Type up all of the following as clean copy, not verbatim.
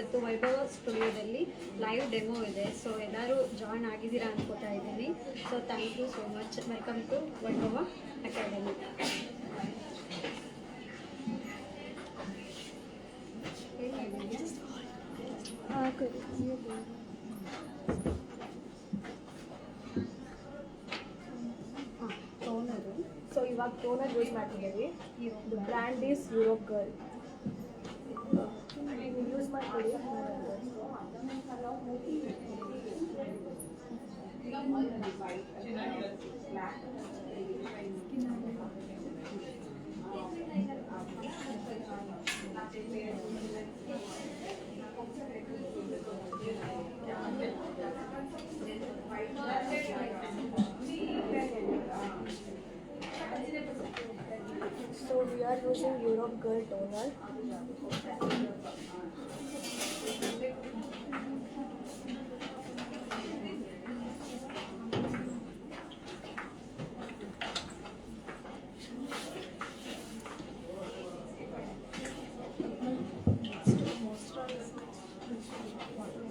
ಇವತ್ತು ವೈಭವ ಸ್ಟುಡಿಯೋದಲ್ಲಿ live demo ಇದೆ. ಸೊ ಎಲ್ಲರೂ ಜಾಯ್ನ್ ಆಗಿದ್ದೀರಾ ಅನ್ಕೋತಾ ಇದ್ದೀನಿ. So thank you so much. Welcome to Vaibhava academy. Toner. So ಇವಾಗ ಟೋನರ್ ಯೂಸ್ ಮಾಡ್ತಿದ್ದೀವಿ. Brand is Europe girl. Use ಮಾಡ್ತೀವಿ. So we are using Europe Girl toner.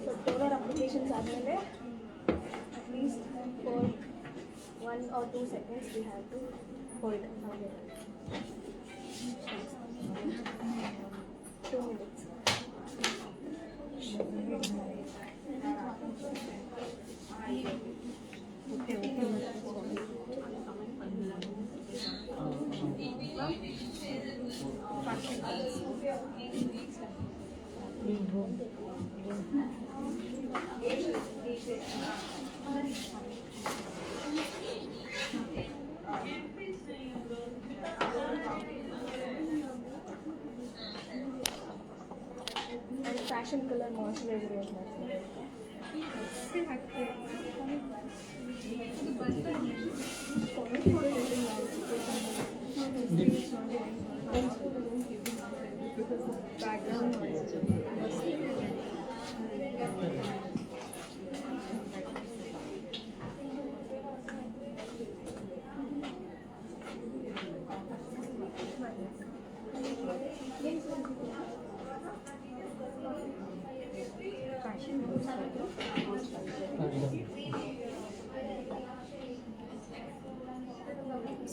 So toner applications ಆದಮೇಲೆ at least for 1 or 2 seconds we have to hold. 2 minutes. And fashion color moisturizer use ಮಾಡ್ತೀನಿ.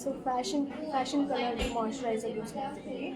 So fashion color moisturizer use ಮಾಡ್ತೀನಿ.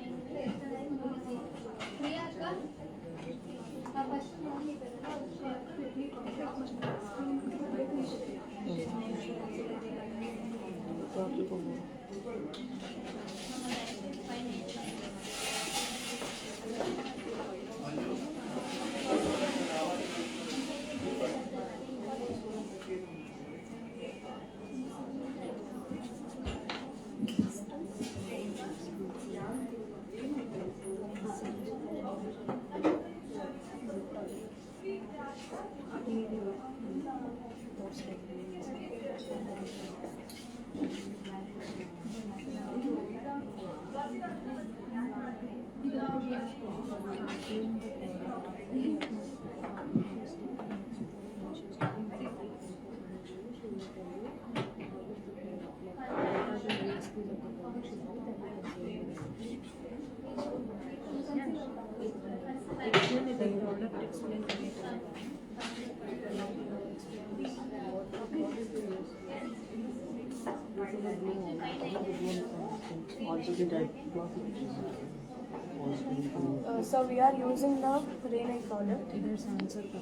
So we are using the Rain product.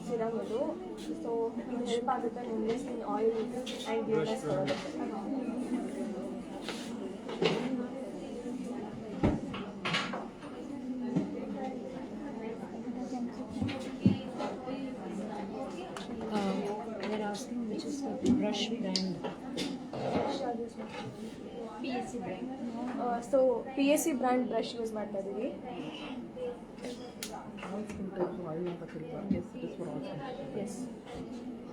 Serum ಇದು. So ಇದು help ಆಗುತ್ತೆ ನಿಮಗೆ skin oil and ಗ್ಲೇನೆಸ್ ಕೊಡೋದಕ್ಕೆ. They're asking which is the brush brand. PSC brand. So PSC brand brush use ಮಾಡ್ತಾ ಇದ್ದೀವಿ. S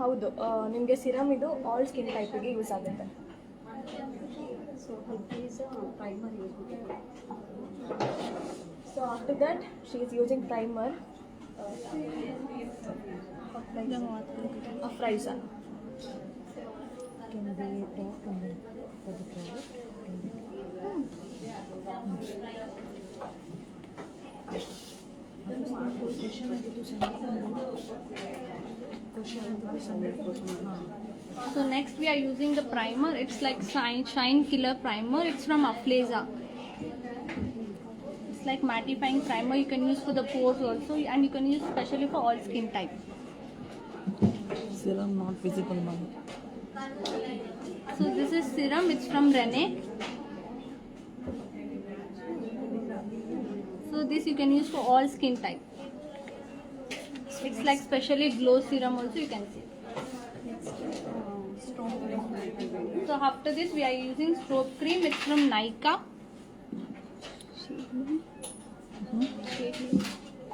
ಹೌದು, ನಿಮಗೆ ಸಿರಮ್ ಇದು ಆಲ್ ಸ್ಕಿನ್ ಟೈಪಿಗೆ ಯೂಸ್ ಆಗುತ್ತೆ. ಸೊ ಈಸ್ ಪ್ರೈಮರ್ ಯೂಸ್ ಮಾಡ್ತೀವಿ. So after that she is using primer Afraiza. Can they talk for the product? So next we are using the primer. It's like Shine Killer Primer. It's from Afleza. It's like mattifying primer. You can use for the pores also, and you can use especially for all skin type. Serum not visible, ma'am. So this is serum. It's from Rene. So this you can use for all skin type. It's like specially glow serum also you can see. So after this we are using strobe cream. It's from Nykaa.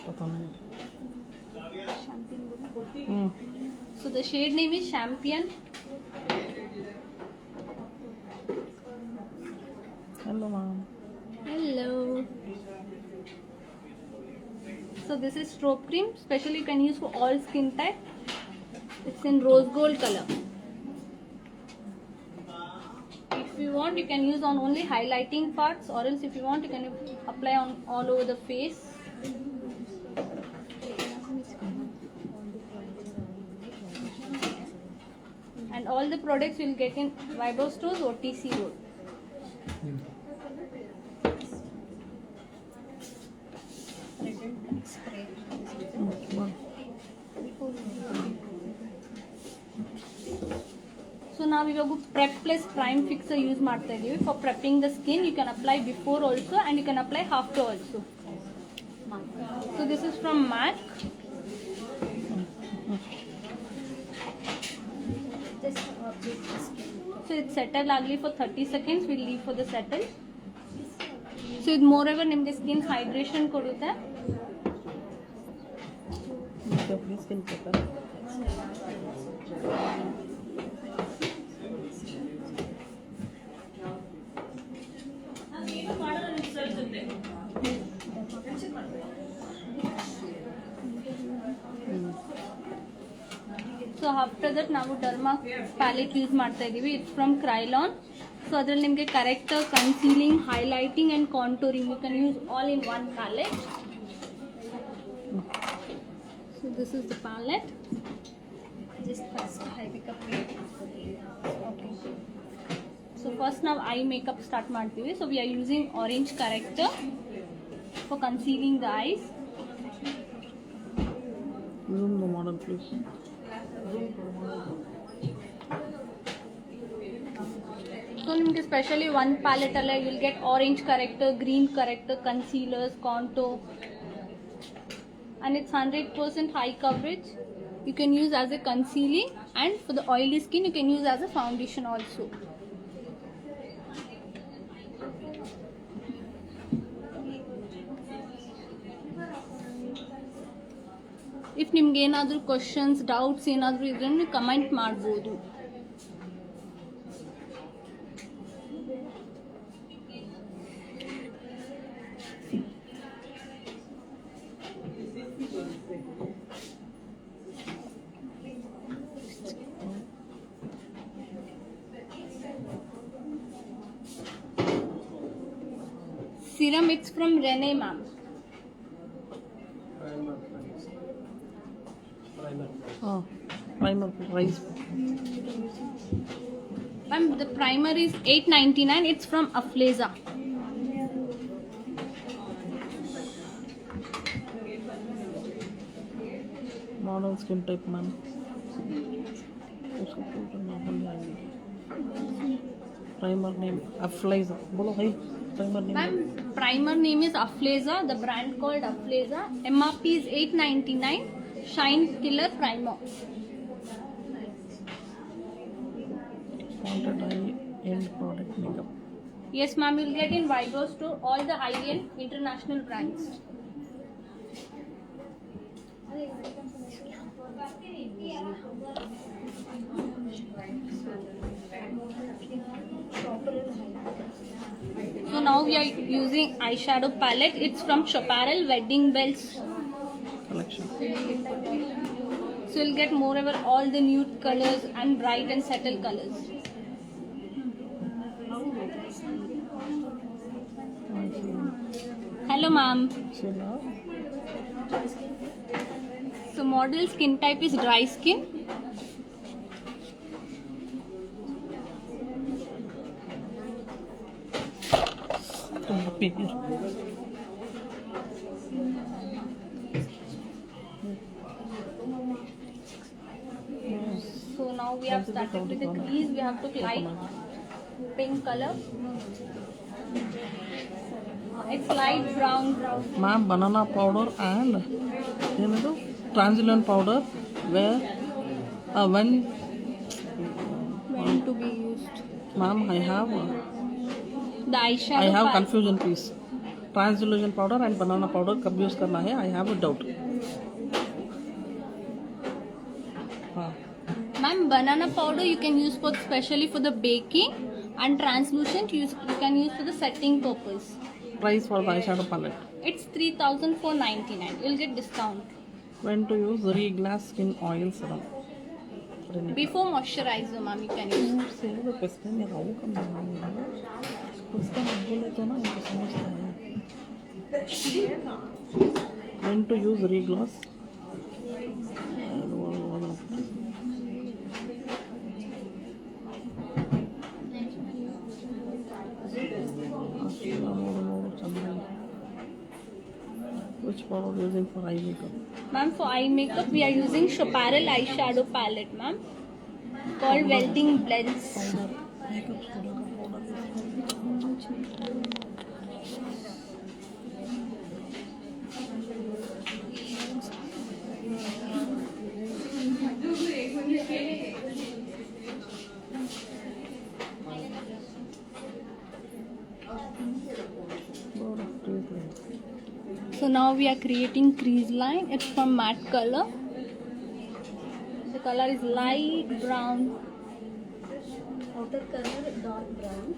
पता नहीं. So the shade name is Champion. Hello, ma'am. Hello. So this is strobe cream. Specially you can use for all skin type. It's in rose gold color. If you want, you can use on only highlighting parts, or else if you want, you can apply on all over the face. And all the products you will get in Vibro stores or TC Road. So now we will prep plus prime fixer use ಮಾಡ್ತಾ ಇದೀವಿ. For prepping the skin, you can apply before also and you can apply after also. So this is from MAC. So it's settle ಆಗಲಿ for 30 seconds. We'll leave for the settle. So ಇದು moreover ನಿಮಗೆ skin hydration ಕೊಡುತ್ತೆ. Please can prepare. So after that ನಾವು derma palette use ಮಾಡ್ತಾ ಇದೀವಿ. It's from Kryolan. So ಅದರಲ್ಲಿ ನಿಮಗೆ corrector, concealing, highlighting and contouring you can use all in one palette. So this is the palette. Just first I pick up okay. So first now eye makeup start ಮಾಡ್ತೀವಿ. So we are using orange corrector for concealing the eyes. Zoom the model, please. So ನಿಮಗೆ specially one palette ಅಲ್ಲ you will get orange corrector, green corrector, concealers, contour, and it's 100% high coverage. You can use as a concealing, and for the oily skin you can use as a foundation also. If ನಿಮ್ಗೆ ಏನಾದರೂ questions, doubts ಏನಾದರೂ ಇದ್ರೆ comment ಮಾಡ್ಬೋದು. Serum, it's from Rene, ma'am. Primer price. Ma'am, the primer is $8.99. It's from Afleza. Model skin type, ma'am. उसको filter normal आएगी. Primer name Afleza. बोलो भाई. Primer name. Ma'am, primer name is Afleza. The brand called Afleza. MRP is $8.99. Shine Killer Primer. Wanted eye end product makeup. Yes, ma'am. You'll get in Vibro store all the high-end international brands. So now we are using eyeshadow palette. It's from Chaparral Wedding Bells Collection. So you'll get moreover all the nude colors and bright and subtle colors. Hello, ma'am. So now So model skin type is dry skin. ತುಂಬ peer So now we have started with the crease. We have to light pink color. It's light brown. Ma'am banana powder and ಏನದು translucent powder where when When to be used? Ma'am I have The eyeshadow. I have confusion please. Translucent powder and banana powder कब use करना है? I have a doubt. हाँ. Ma'am, banana powder you can use for specially for the baking, and translucent you can use for the setting purpose. Price for the eyeshadow palette. It's 3,499. You'll get discount. When to use Reglass skin oil serum. Before moisturizer, ma'am, you can use. Say the question है how come question बोले तो ना उनको समझता है. When to use Reglass? Which powder using for eye makeup? Ma'am, for eye makeup we are using Chaparral eyeshadow palette, ma'am, called Welding Blends. Makeup studio का powder. So now we are creating crease line. It's from matte color. The color is light brown. Outer colour dark brown.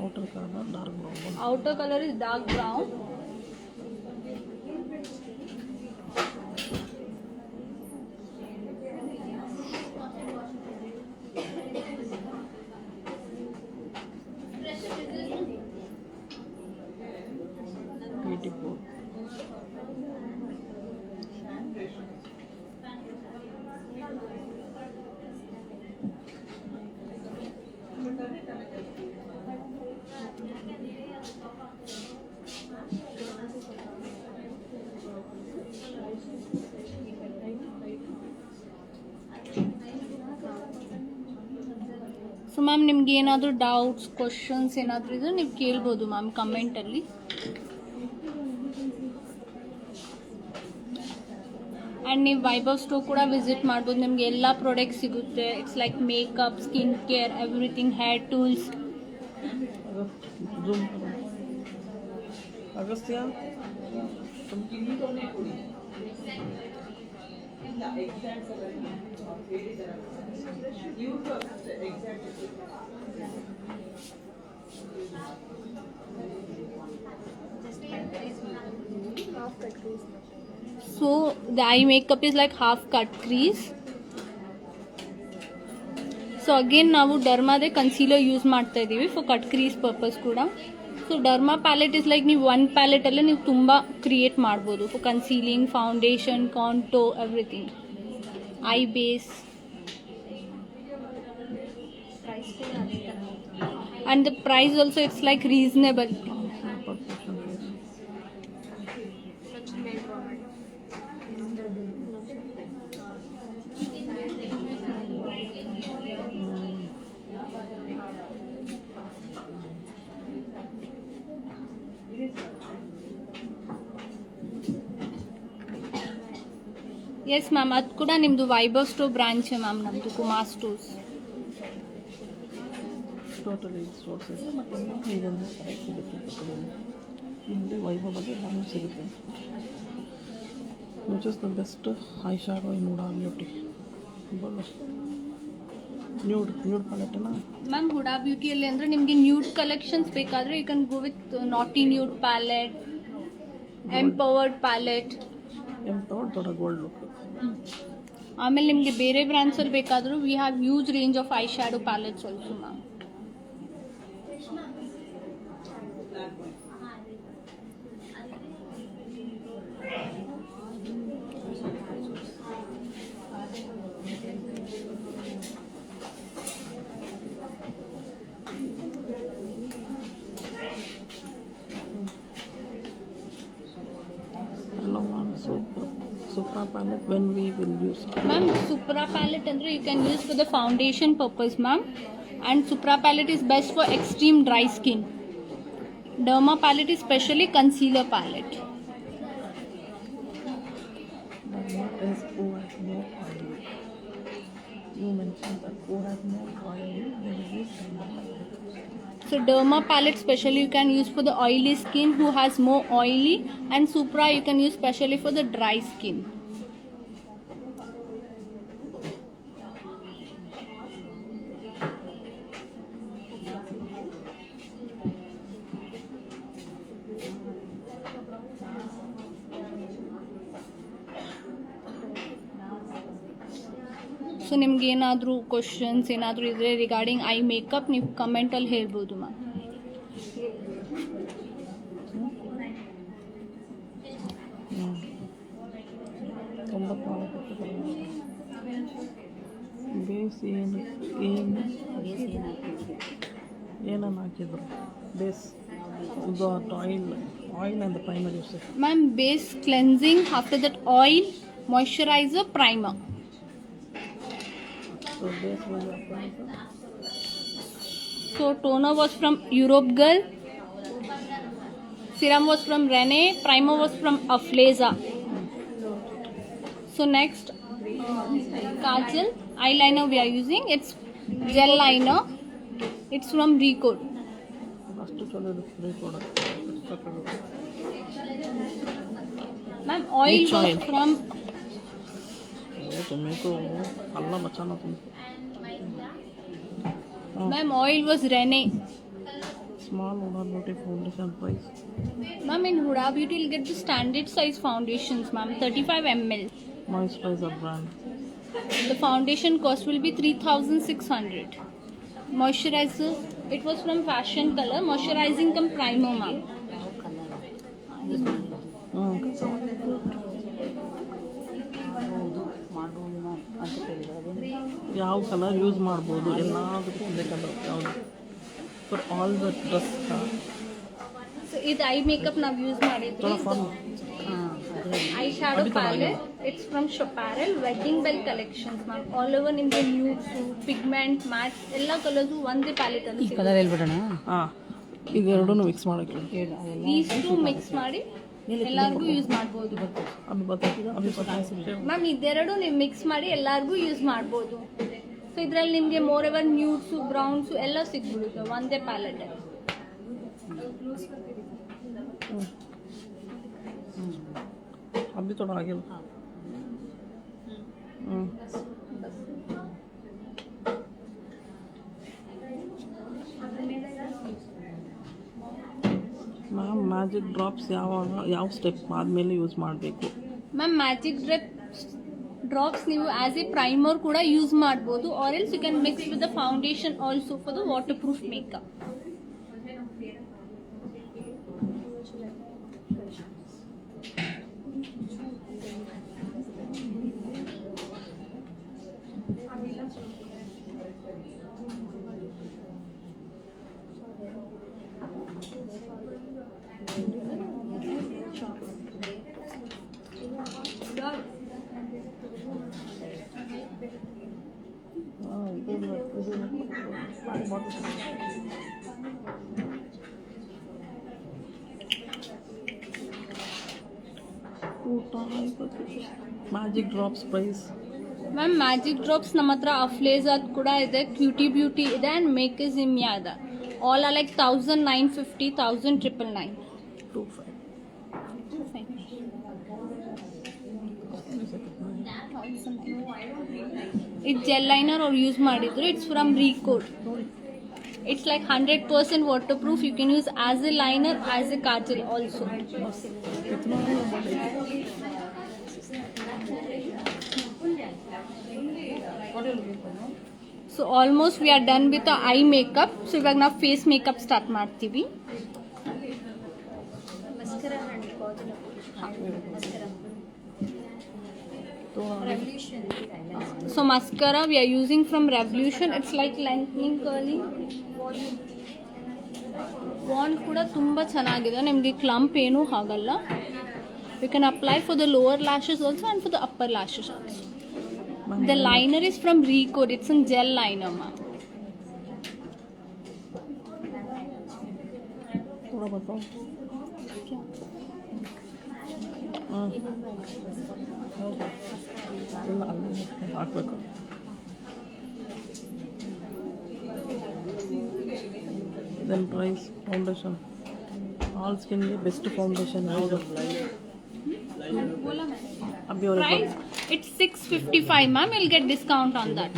Outer color dark brown. Outer color is dark brown. Beautiful. So ma'am ನಿಮ್ಗೆ ಏನಾದರೂ doubts questions ಏನಾದರೂ ಇದ್ರೆ ನೀವು ಕೇಳ್ಬೋದು ma'am ಕಮೆಂಟಲ್ಲಿ. And ನೀವು Vaibhav store ಕೂಡ visit ಮಾಡ್ಬೋದು. ನಿಮಗೆ ಎಲ್ಲ ಪ್ರಾಡಕ್ಟ್ ಸಿಗುತ್ತೆ. It's like makeup, skin care, everything, hair tools. Zoom करो. Agastya So the eye makeup is like half cut crease. So again ನಾವು ಡರ್ಮಾದೇ ಕನ್ಸೀಲರ್ ಯೂಸ್ ಮಾಡ್ತಾ ಇದ್ದೀವಿ ಫಾರ್ ಕಟ್ ಕ್ರೀಸ್ ಪರ್ಪಸ್ ಕೂಡ. So derma palette is like ನೀವು ಒಂದು ಪ್ಯಾಲೆಟಲ್ಲೇ ನೀವು ತುಂಬ ಕ್ರಿಯೇಟ್ ಮಾಡ್ಬೋದು for concealing, foundation, contour, everything, eye base. Price ಕೂಡ ಅದೇ ಥರ. And the price also it's like reasonable. Yes ma'am, ಅದು ಕೂಡ ನಿಮ್ಮದು ವೈಭವ್ ಸ್ಟೋರ್ ಬ್ರಾಂಚೇ ಮ್ಯಾಮ್, ನಮ್ಮದು ಕುಮಾರ್ ಸ್ಟೋರ್ಸ್. ಟೋಟಲಿ ಸ್ಟೋರ್ಸ್ ಇದೆ ಮತ್ತು ಇದೊಂದು ಸೈಟ್ ಸಿಗುತ್ತೆ ಇಲ್ಲಿ ವೈಭವದಲ್ಲಿ ಎಲ್ಲನೂ ಸಿಗುತ್ತೆ. Which is the best eye shadow in Huda Beauty. Nude ಪ್ಯಾಲೆಟನ್ನ ಮ್ಯಾಮ್ ಹುಡಾ ಬ್ಯೂಟಿಯಲ್ಲಿ ಅಂದರೆ ನಿಮಗೆ ನ್ಯೂಡ್ ಕಲೆಕ್ಷನ್ಸ್ ಬೇಕಾದರೆ you can go with naughty nude palette, empowered palette. Empowered ಥೋड़ा ಗೋಲ್ಡ್ ಲುಕ್. ಆಮೇಲೆ ನಿಮಗೆ ಬೇರೆ ಬ್ರ್ಯಾಂಡ್ಸಲ್ಲಿ ಬೇಕಾದರೂ we have huge range of eye shadow palettes also ma'am. palette when we will use it? Ma'am, Supra palette andre you can use for the foundation purpose, ma'am. And Supra palette is best for extreme dry skin. Derma palette is specially concealer palette. But what is who has more oil? You mentioned that who has more oil, they will use Derma palette. So Derma palette specially you can use for the oily skin who has more oily, and Supra you can use specially for the dry skin. So ನಿಮ್ಗೆ ಏನಾದರೂ questions ಏನಾದರೂ ಇದ್ರೆ regarding I makeup ನೀವು ಕಮೆಂಟಲ್ಲಿ ಹೇಳ್ಬೋದು ma'am. ತುಂಬ product base ಏನನ್ನು ಹಾಕಿದ್ರು ಬೇಸ್ ಇದು oil and primer use. Ma'am base cleansing, after that oil, moisturiser, primer. So base was applied. So toner was from Europe Girl, serum was from Rene, primer was from Afleza. So next, kajal, eyeliner we are using. It's gel liner. It's from Recode. ಅಷ್ಟು ಚಲೋ free product. Ma'am, oil Which was oil? from tomato ಅಲ್ಲ ಮಚಾನ ತುಂಬ Ma'am, oil was Rene. Small Huda Beauty foundation price. Ma'am, in Huda Beauty you'll get the standard size foundations, ma'am, 35 ml. Moisturizer brand. The foundation cost will be 3,600. Moisturizer, it was from Fashion Color, moisturizing cum primer, ma'am. ಯಾವ colour use ಮಾಡ್ಬೋದು? ಎಲ್ಲದಕ್ಕೂ ಒಂದೇ colour ಯಾವುದು? For all the dress So ಇದು eye makeup ನಾವು use ಮಾಡಿದ್ವಿ. ಥೋड़ा fun eye shadow palette, it's from ಶೊಪ್ಯಾರಲ್ wedding bell collections ma'am. All over ನಿಮಗೆ ನ್ಯೂಡ್ಸು, ಪಿಗ್ಮೆಂಟ್, ಮ್ಯಾಟ್ ಎಲ್ಲ ಕಲರ್ಸು ಒಂದೇ ಪ್ಯಾಲೆಟ್ ಅಲ್ಲಿ ಕಲರ್ ಹೇಳ್ಬಿಡೋಣ. ಹಾಂ ಇದೆರಡೂ ಮಿಕ್ಸ್ ಮಾಡೋಕ್ಕೆ ಇಷ್ಟು ಮಿಕ್ಸ್ ಮಾಡಿ ಎಲ್ಲರಿಗೂ ಯೂಸ್ ಮಾಡ್ಬೋದು ಅಭಿ ಬರ್ತೈತಿ ಮ್ಯಾಮ್. ಇದೆರಡು ನೀವು ಮಿಕ್ಸ್ ಮಾಡಿ ಎಲ್ಲರಿಗೂ ಯೂಸ್ ಮಾಡ್ಬೋದು. ಸೊ ಇದರಲ್ಲಿ ನಿಮಗೆ ಮೋರ್ ಎವರ್ ನ್ಯೂಡ್ಸು, ಬ್ರೌನ್ಸು ಎಲ್ಲ ಸಿಗ್ಬಿಡುತ್ತೆ ಒಂದೇ ಪ್ಯಾಲೆಟಲ್ಲಿ. ಅಭಿ ಥೋड़ा ಆಗಿಲ್ಲ. ಮ್ಯಾಮ್ ಮ್ಯಾಜಿಕ್ ಡ್ರಾಪ್ಸ್ ಯಾವ ಸ್ಟೆಪ್ ಆದಮೇಲೆ ಯೂಸ್ ಮಾಡಬೇಕು? ಮ್ಯಾಮ್ ಮ್ಯಾಜಿಕ್ ಡ್ರಾಪ್ಸ್ ನೀವು ಆಸ್ ಎ ಪ್ರೈಮರ್ ಕೂಡ ಯೂಸ್ ಮಾಡ್ಬೋದು, or else you can mix with the foundation also for the waterproof makeup. Magic drops price? Ma'am magic drops ನಮ್ಮ ಹತ್ರ ಅಫ್ಲೇಜಾದ್ ಕೂಡ ಇದೆ, ಕ್ಯೂಟಿ ಬ್ಯೂಟಿ ಇದೆ, ಆ್ಯಂಡ್ ಮೇಕಜಿಮಿಯಾ ಇದೆ. All are like 1950, 1999. 25. ಇದು ಜೆಲ್ ಲೈನರ್ ಅವ್ರು ಯೂಸ್ ಮಾಡಿದ್ರು. It's from Recode. It's like 100% waterproof. You can use as a liner, as a kajal also. So almost we are done with eye makeup. So ಇವಾಗ ನಾವು face makeup start ಮಾಡ್ತೀವಿ. Mascara and kajal mascara Revolution. So mascara we are using from Revolution. It's like lengthening, curling. Wand ಕೂಡ ತುಂಬ ಚೆನ್ನಾಗಿದೆ, ನಿಮಗೆ clump ಏನೂ ಆಗಲ್ಲ. You can apply for the lower lashes also and for the upper lashes also. The liner is from Recode. It's a gel liner, ma'am. थोड़ा बताओ. ಎಲ್ಲ ಅಲ್ಲಿ ಹಾಕ್ಬೇಕು. Then price foundation. All skin ಗೆ ಬೆಸ್ಟ್ ಫೌಂಡೇಶನ್ ಯಾವುದು? ಅಬ್ಬಿ ಅವರ Price? It's 655, ma'am. You'll get discount on that.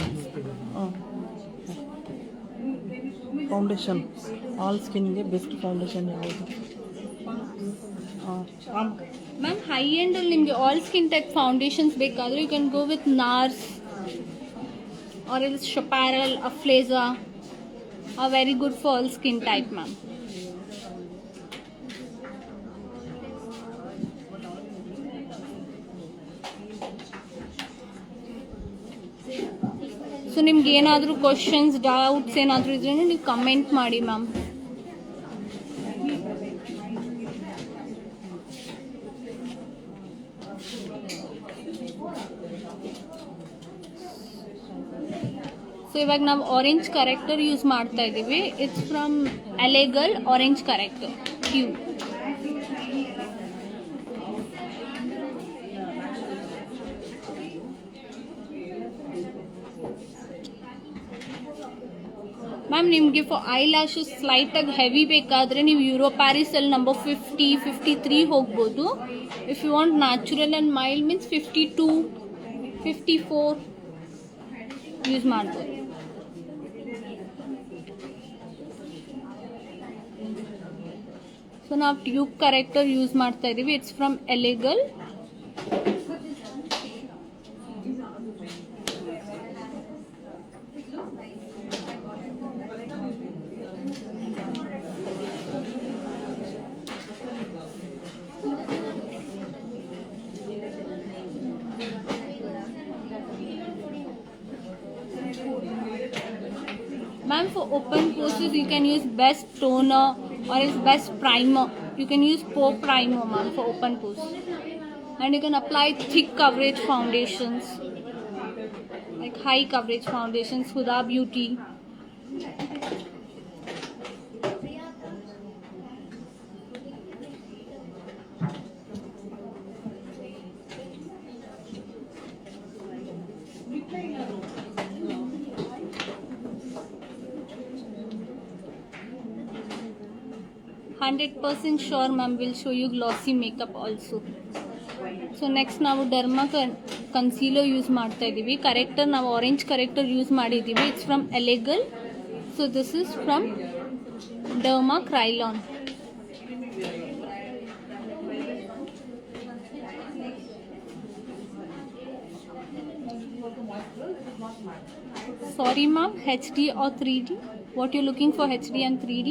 Foundation all ಸ್ಕಿನ್ಗೆ best foundation ಯಾವುದು? Ma'am, high end ಅಲ್ಲಿ ನಿಮಗೆ all skin type foundations ಬೇಕಾದ್ರೆ you can go with NARS or else Chaparral, Afleza are very good for all skin type, ma'am. So ನಿಮ್ಗೆ ಏನಾದರೂ questions doubts ಏನಾದರೂ ಇದ್ರೆ ನೀವು ಕಮೆಂಟ್ ಮಾಡಿ ಮ್ಯಾಮ್. ಸೊ ಇವಾಗ ನಾವು ಆರೆಂಜ್ ಕರೆಕ್ಟರ್ ಯೂಸ್ ಮಾಡ್ತಾ ಇದ್ದೀವಿ. It's from Elegal orange corrector Q. Ma'am ನಿಮಗೆ ಫಾರ್ ಐ ಲ್ಯಾಶಸ್ ಸ್ಲೈಟಾಗಿ ಹೆವಿ ಬೇಕಾದರೆ ನೀವು ಯೂರೋ ಪ್ಯಾರಿಸಲ್ಲಿ ನಂಬರ್ 50, 53 ಹೋಗ್ಬೋದು. If you want natural and mild means 52, 54 use ಮಾಡ್ಬೋದು. ಸೊ ನಾವು ಟ್ಯೂಬ್ ಕರೆಕ್ಟರ್ ಯೂಸ್ ಮಾಡ್ತಾ ಇದ್ದೀವಿ. It's from Elegal. Ma'am, for open pores you can use best toner or else best primer. You can use pore primer, ma'am, for open pores. And you can apply thick coverage foundations like high coverage foundations, Huda Beauty. %100% sure, ma'am. Will show you glossy makeup also. So next ನಾವು derma concealer use ಮಾಡ್ತಾ ಇದ್ದೀವಿ. Corrector ನಾವು orange corrector use ಮಾಡಿದ್ದೀವಿ. It's from Elegal. So this is from derma Kryolan. Sorry ma'am, HD or 3D? What you're looking for, HD and 3D?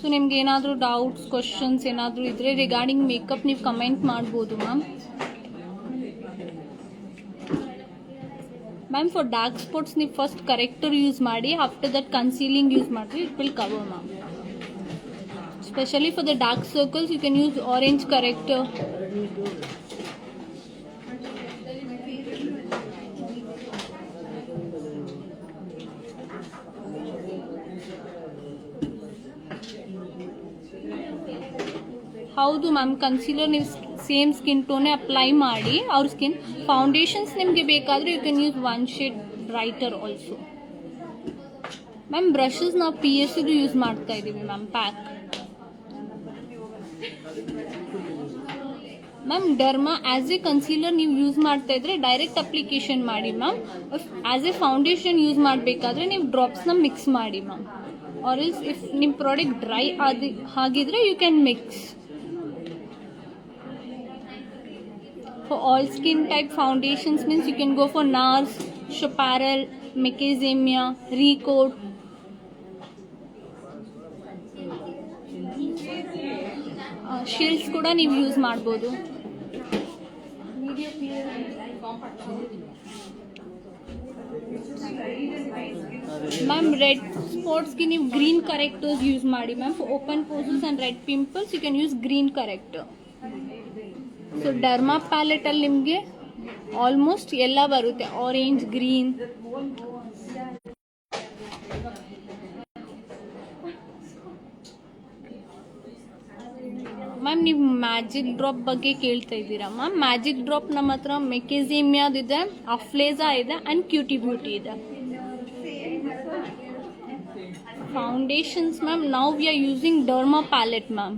So ನಿಮ್ಗೆ ಏನಾದರೂ doubts questions ಏನಾದರೂ ಇದ್ದರೆ regarding makeup ನೀವು comment ಮಾಡ್ಬೋದು ma'am. Ma'am for dark spots ನೀವು first corrector use ಮಾಡಿ, after that concealing use ಮಾಡಿರಿ, it will cover ma'am. Specially for the dark circles you can use orange corrector. ಹೌದು ma'am, concealer ನೀವು same skin ಟೋನೇ apply ಮಾಡಿ ಅವ್ರ skin. Foundations ನಿಮಗೆ ಬೇಕಾದರೆ you can use 1 shade brighter also. Ma'am brushes ನಾವು PS use ಮಾಡ್ತಾ ಇದ್ದೀವಿ ma'am, PAC. Ma'am derma as a concealer ನೀವು ಯೂಸ್ ಮಾಡ್ತಾ ಇದ್ರೆ ಡೈರೆಕ್ಟ್ ಅಪ್ಲಿಕೇಶನ್ ಮಾಡಿ ma'am. As a foundation use ಮಾಡಬೇಕಾದ್ರೆ ನೀವು ಡ್ರಾಪ್ಸ್ನ ಮಿಕ್ಸ್ ಮಾಡಿ ಮ್ಯಾಮ್. ಆರ್ ಎಲ್ಸ್ ಇಫ್ ನಿಮ್ಮ ಪ್ರಾಡಕ್ಟ್ ಡ್ರೈ ಆಗಿದ್ರೆ you can mix. For all skin type foundations means you can go for NARS, Chaparral, Macadamia, Recoat. Shields ಕೂಡ ನೀವು use ಮಾಡ್ಬೋದು. Ma'am red ಸ್ಪಾಟ್ಸ್ಗೆ ನೀವು ಗ್ರೀನ್ ಕರೆಕ್ಟರ್ಸ್ ಯೂಸ್ ಮಾಡಿ ma'am. For open pores and red pimples you can use green corrector. So derma ಪ್ಯಾಲೆಟಲ್ಲಿ ನಿಮಗೆ almost ಎಲ್ಲ ಬರುತ್ತೆ, ಆರೆಂಜ್, ಗ್ರೀನ್. ಮ್ಯಾಮ್ ನೀವು ಮ್ಯಾಜಿಕ್ ಡ್ರಾಪ್ ಬಗ್ಗೆ ಕೇಳ್ತಾ ಇದ್ದೀರಾ ಮ್ಯಾಮ್. ಮ್ಯಾಜಿಕ್ ಡ್ರಾಪ್ ನಮ್ಮ ಹತ್ರ ಮೆಕೆಝೇಮಿಯಾದಿದೆ, ಅಫ್ಲೇಜಾ ಇದೆ ಆ್ಯಂಡ್ ಕ್ಯೂಟಿ ಬ್ಯೂಟಿ ಇದೆ. Foundations ma'am now we are using derma palette ma'am.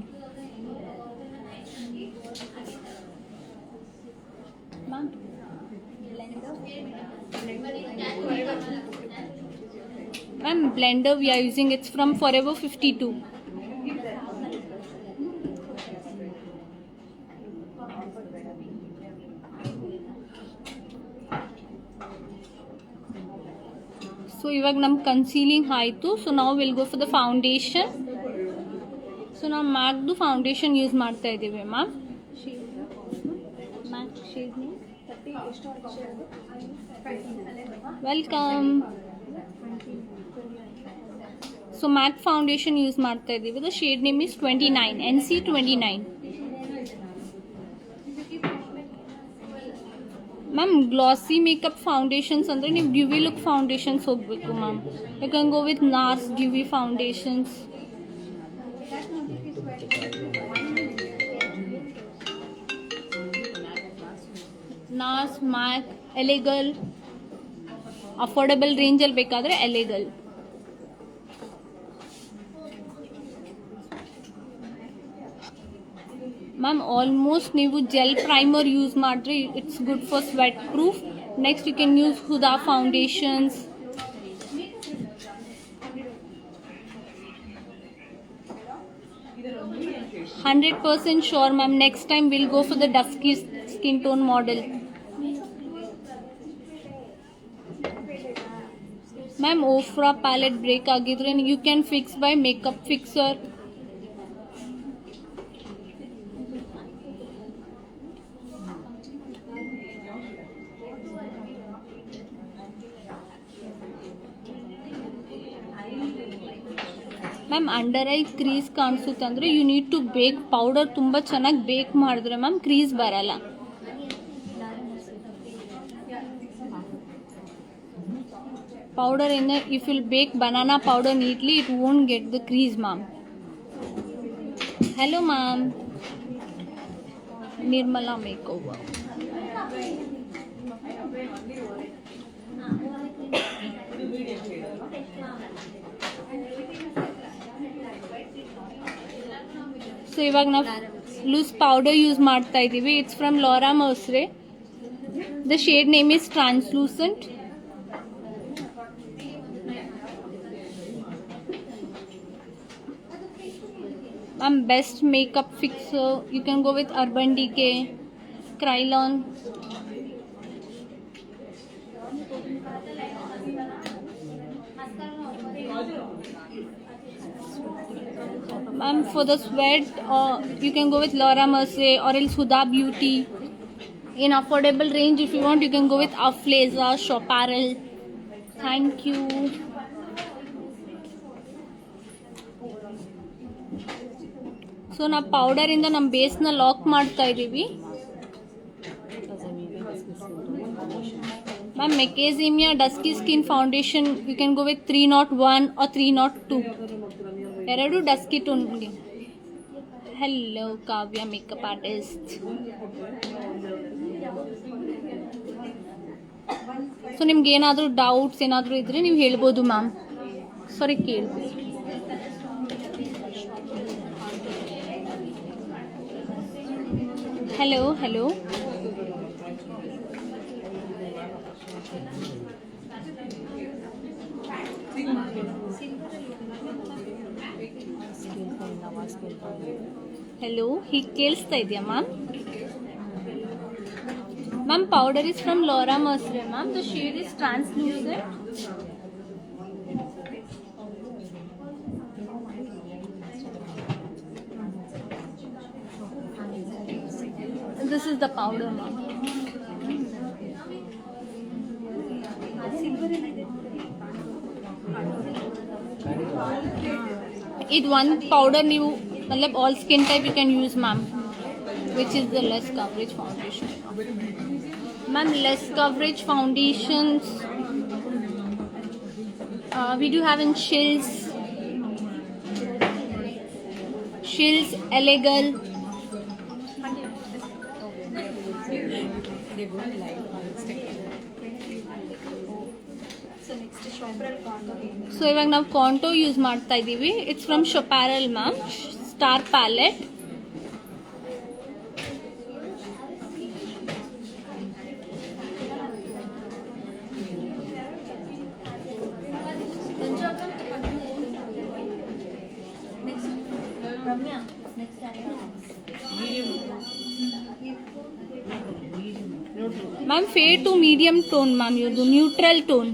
Ma'am, blender we are using, it's from Forever 52. So ಇವಾಗ ನಮ್ಮ ಕನ್ಸೀಲಿಂಗ್ ಆಯಿತು. ಸೊ ನಾವು will go for the foundation. So ನಾವು ಮ್ಯಾಕ್ದು ಫೌಂಡೇಶನ್ ಯೂಸ್ ಮಾಡ್ತಾ ಇದ್ದೀವಿ ma'am. Welcome. So MAC foundation use ಮಾಡ್ತಾ ಇದ್ದೀವಿ. The shade name is 29 NC 29. Ma'am glossy makeup foundations ಅಂದರೆ ನೀವು ಡ್ಯೂವಿ ಲುಕ್ ಫೌಂಡೇಶನ್ಸ್ ಹೋಗಬೇಕು ma'am. You can go with NARS dewy foundations. NARS, MAC, Elegal. Affordable ರೇಂಜಲ್ಲಿ ಬೇಕಾದರೆ Elegal. Ma'am almost ನೀವು gel primer use ಮಾಡಿದ್ರೆ it's good for sweatproof. Next you can use Huda foundations. $100% sure ma'am. Next time we'll go for the dusky skin tone model. Ma'am, Ofra palette break agidre you can fix by makeup fixer. Ma'am under eye crease ಕಾಣಿಸುತ್ತೆ ಅಂದರೆ you need to bake. Powder ತುಂಬ ಚೆನ್ನಾಗಿ bake ಮಾಡಿದ್ರೆ ma'am crease ಬರಲ್ಲ. Powder ಇಂದ if will bake banana powder neatly it won't get the crease ma'am. Hello ma'am, Nirmala makeover. So ಇವಾಗ ನಾವು loose powder use ಮಾಡ್ತಾ ಇದ್ದೀವಿ. It's from Laura Mercier. The shade name is translucent. Ma'am best makeup fixer you can go with Urban Decay, Kryolan. Ma'am, for the sweat, you can go with Laura Mercier or else Huda Beauty. In affordable range, if you want, you can go with Afleza, Chaparral. Thank you. So, now powder in the nam base na lock ಮಾಡ್ತಾ ಇದೀವಿ. Ma'am, Macadamia Dusky Skin Foundation, you can go with 301 or 302. ಎರಡು dusky ಟೋನ್ಗೆ. Hello ಕಾವ್ಯ, makeup artist. So ನಿಮ್ಗೆ ಏನಾದರೂ doubts ಏನಾದರೂ ಇದ್ದರೆ ನೀವು ಹೇಳ್ಬೋದು ma'am. ಸಾರಿ ಕೇಳ್ಬೋದು. Hello hello. ಹೆಲೋ, ಹೀಗೆ ಕೇಳಿಸ್ತಾ ಇದೆಯಾ ma'am? Ma'am, powder is from Laura Mercier, ma'am. The shade is translucent. This is the powder, ma'am. It one powder new, मतलब all skin type you can use, ma'am. Which is the less coverage foundation. Ma'am, less coverage foundations. We do have in Shills, Elegal. So ಇವಾಗ ನಾವು contour use ಮಾಡ್ತಾ ಇದ್ದೀವಿ. It's from Chaparral ma'am, star palette. Ma'am fade to medium tone ma'am, ಇವ್ರದ್ದು neutral tone.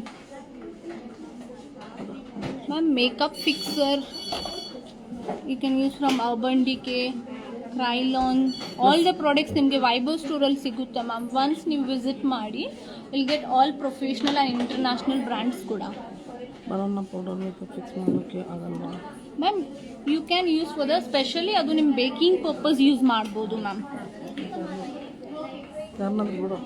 Ma'am makeup fixer you can use from Urban Decay, Kryolan, all the products ನಿಮಗೆ ವೈಭವ್ ಸ್ಟೋರಲ್ಲಿ ಸಿಗುತ್ತೆ ma'am. Once ನೀವು visit ಮಾಡಿ will get all professional and international brands ಕೂಡ. ಬರೋಣ powder makeup fix ಮಾಡೋಕ್ಕೆ ಆಗಲ್ವಾ ma'am? You can use for the specially ಅದು ನಿಮ್ಮ ಬೇಕಿಂಗ್ ಪರ್ಪಸ್ ಯೂಸ್ ಮಾಡ್ಬೋದು ಮ್ಯಾಮ್. ಯಾರನ್ನಾದ್ರೂ ಬಿಡೋ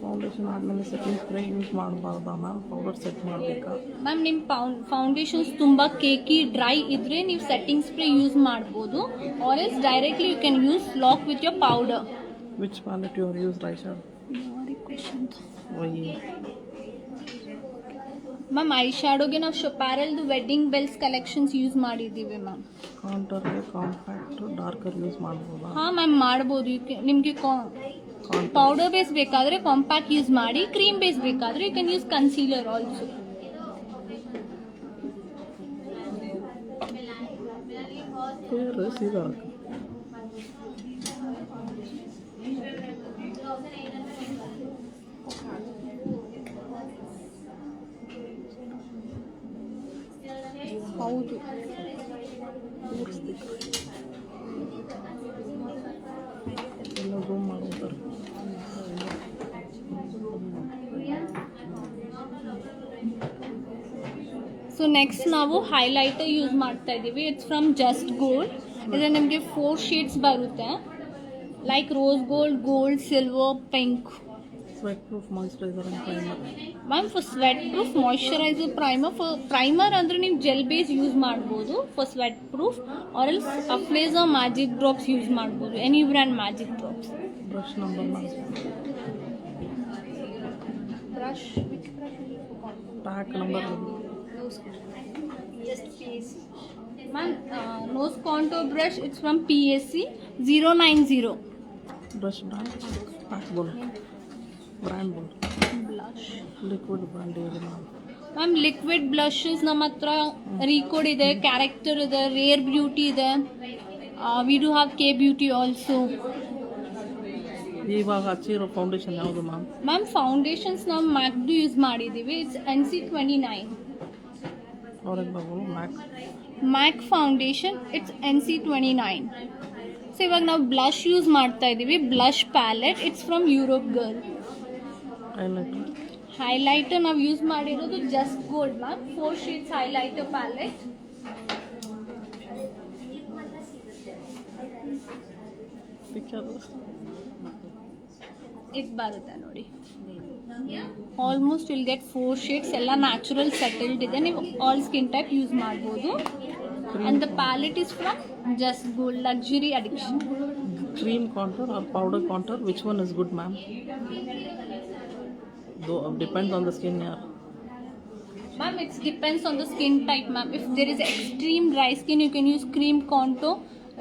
ಫೌಂಡೇಶನ್ ಆದಮೇಲೆ ಸೆಟ್ಟಿಂಗ್ ಸ್ಪ್ರೇ ಯೂಸ್ ಮಾಡಬಾರ್ದಾ ಮ್ಯಾಮ್? ಪೌಡರ್ ಸೆಟ್ ಮಾಡಬೇಕಾ ಮ್ಯಾಮ್? ನಿಮ್ಮ ಫೌಂಡೇಶನ್ಸ್ ತುಂಬ ಕೇಕಿ ಡ್ರೈ ಇದ್ದರೆ ನೀವು ಸೆಟ್ಟಿಂಗ್ ಸ್ಪ್ರೇ ಯೂಸ್ ಮಾಡ್ಬೋದು, or else directly you can use lock with your powder. Which palette you are use eye shadow? Ma'am eye ಶ್ಯಾಡೋಗೆ ನಾವು ಶೊಪ್ಯಾರಲ್ದು ವೆಡ್ಡಿಂಗ್ ಬೆಲ್ಸ್ ಕಲೆಕ್ಷನ್ಸ್ ಯೂಸ್ ಮಾಡಿದ್ದೀವಿ ಮ್ಯಾಮ್. ಕಾಂಟರ್ಗೆ ಕಾಂಪ್ಯಾಕ್ಟ್ ಡಾರ್ಕರ್ ಯೂಸ್ ಮಾಡ್ಬೋದಾ? ಹಾಂ ಮ್ಯಾಮ್ ಮಾಡ್ಬೋದು. ನಿಮಗೆ ಪೌಡರ್ ಬೇಸ್ ಬೇಕಾದರೆ ಕಾಂಪ್ಯಾಕ್ಟ್ ಯೂಸ್ ಮಾಡಿ, ಕ್ರೀಮ್ ಬೇಸ್ ಬೇಕಾದರೆ you can use concealer also. ಸೀದಾ ಹೌದು. ಎಲ್ಲ ರೂಮ್ ಮಾಡ್ತಾರೆ. ಸೊ ನೆಕ್ಸ್ಟ್ ನಾವು ಹೈಲೈಟರ್ ಯೂಸ್ ಮಾಡ್ತಾ ಇದ್ದೀವಿ. It's from just gold. ಇದರಲ್ಲಿ ನಿಮಗೆ 4 ಶೇಡ್ಸ್ ಬರುತ್ತೆ, like rose gold, gold, silver, pink. Sweatproof moisturiser and primer ma'am for sweatproof moisturiser, primer ಅಂದರೆ ನೀವು ಜೆಲ್ ಬೇಸ್ ಯೂಸ್ ಮಾಡ್ಬೋದು for sweatproof, or else ಅಫ್ಲೇಸರ್ magic drops use ಮಾಡ್ಬೋದು, any brand magic drops. Brush number brush PAC number ma'am nose contour brush, it's from PAC 090. Brush brand PAC ಬೋಲ್ brand ಬೋಲ್ blush liquid brand ಇದೆ ma'am. Ma'am liquid blushes ನಮ್ಮ ಹತ್ರ Recode ಇದೆ, Character ಇದೆ, Rare Beauty ಇದೆ, we do have K beauty also. ಇವಾಗ ಹಚ್ಚಿರೋ ಫೌಂಡೇಶನ್ ಯಾವುದು ಮ್ಯಾಮ್? ಮ್ಯಾಮ್ ಫೌಂಡೇಶನ್ಸ್ ನಾವು ಮ್ಯಾಕ್ದು ಯೂಸ್ ಮಾಡಿದ್ದೀವಿ. It's NC29. ಆರೆಂಜ್ ಬಾಬು MAC foundation, it's NC29. So ಇವಾಗ ನಾವು ಬ್ಲಷ್ ಯೂಸ್ ಮಾಡ್ತಾ ಇದ್ದೀವಿ. Blush palette, it's from Europe girl. Highlighter ನಾವು ಯೂಸ್ ಮಾಡಿರೋದು just gold ma'am, 4 shades highlighter palette. ಇದು ಬರುತ್ತೆ ನೋಡಿ, ಆಲ್ಮೋಸ್ಟ್ ವಿಲ್ ಗೆಟ್ 4 ಶೇಡ್ಸ್, ಎಲ್ಲ ನ್ಯಾಚುರಲ್ ಸೆಟಲ್ಡ್ ಇದೆ. ನೀವು ಆಲ್ ಸ್ಕಿನ್ ಟೈಪ್ ಯೂಸ್ ಮಾಡ್ಬೋದು. And the palette is from just gold luxury addiction. cream contour or powder contour, which one is good ma'am? Though depends on the skin yeah. Ma'am, it depends on the skin type ma'am. If there is extreme dry skin you can use cream contour.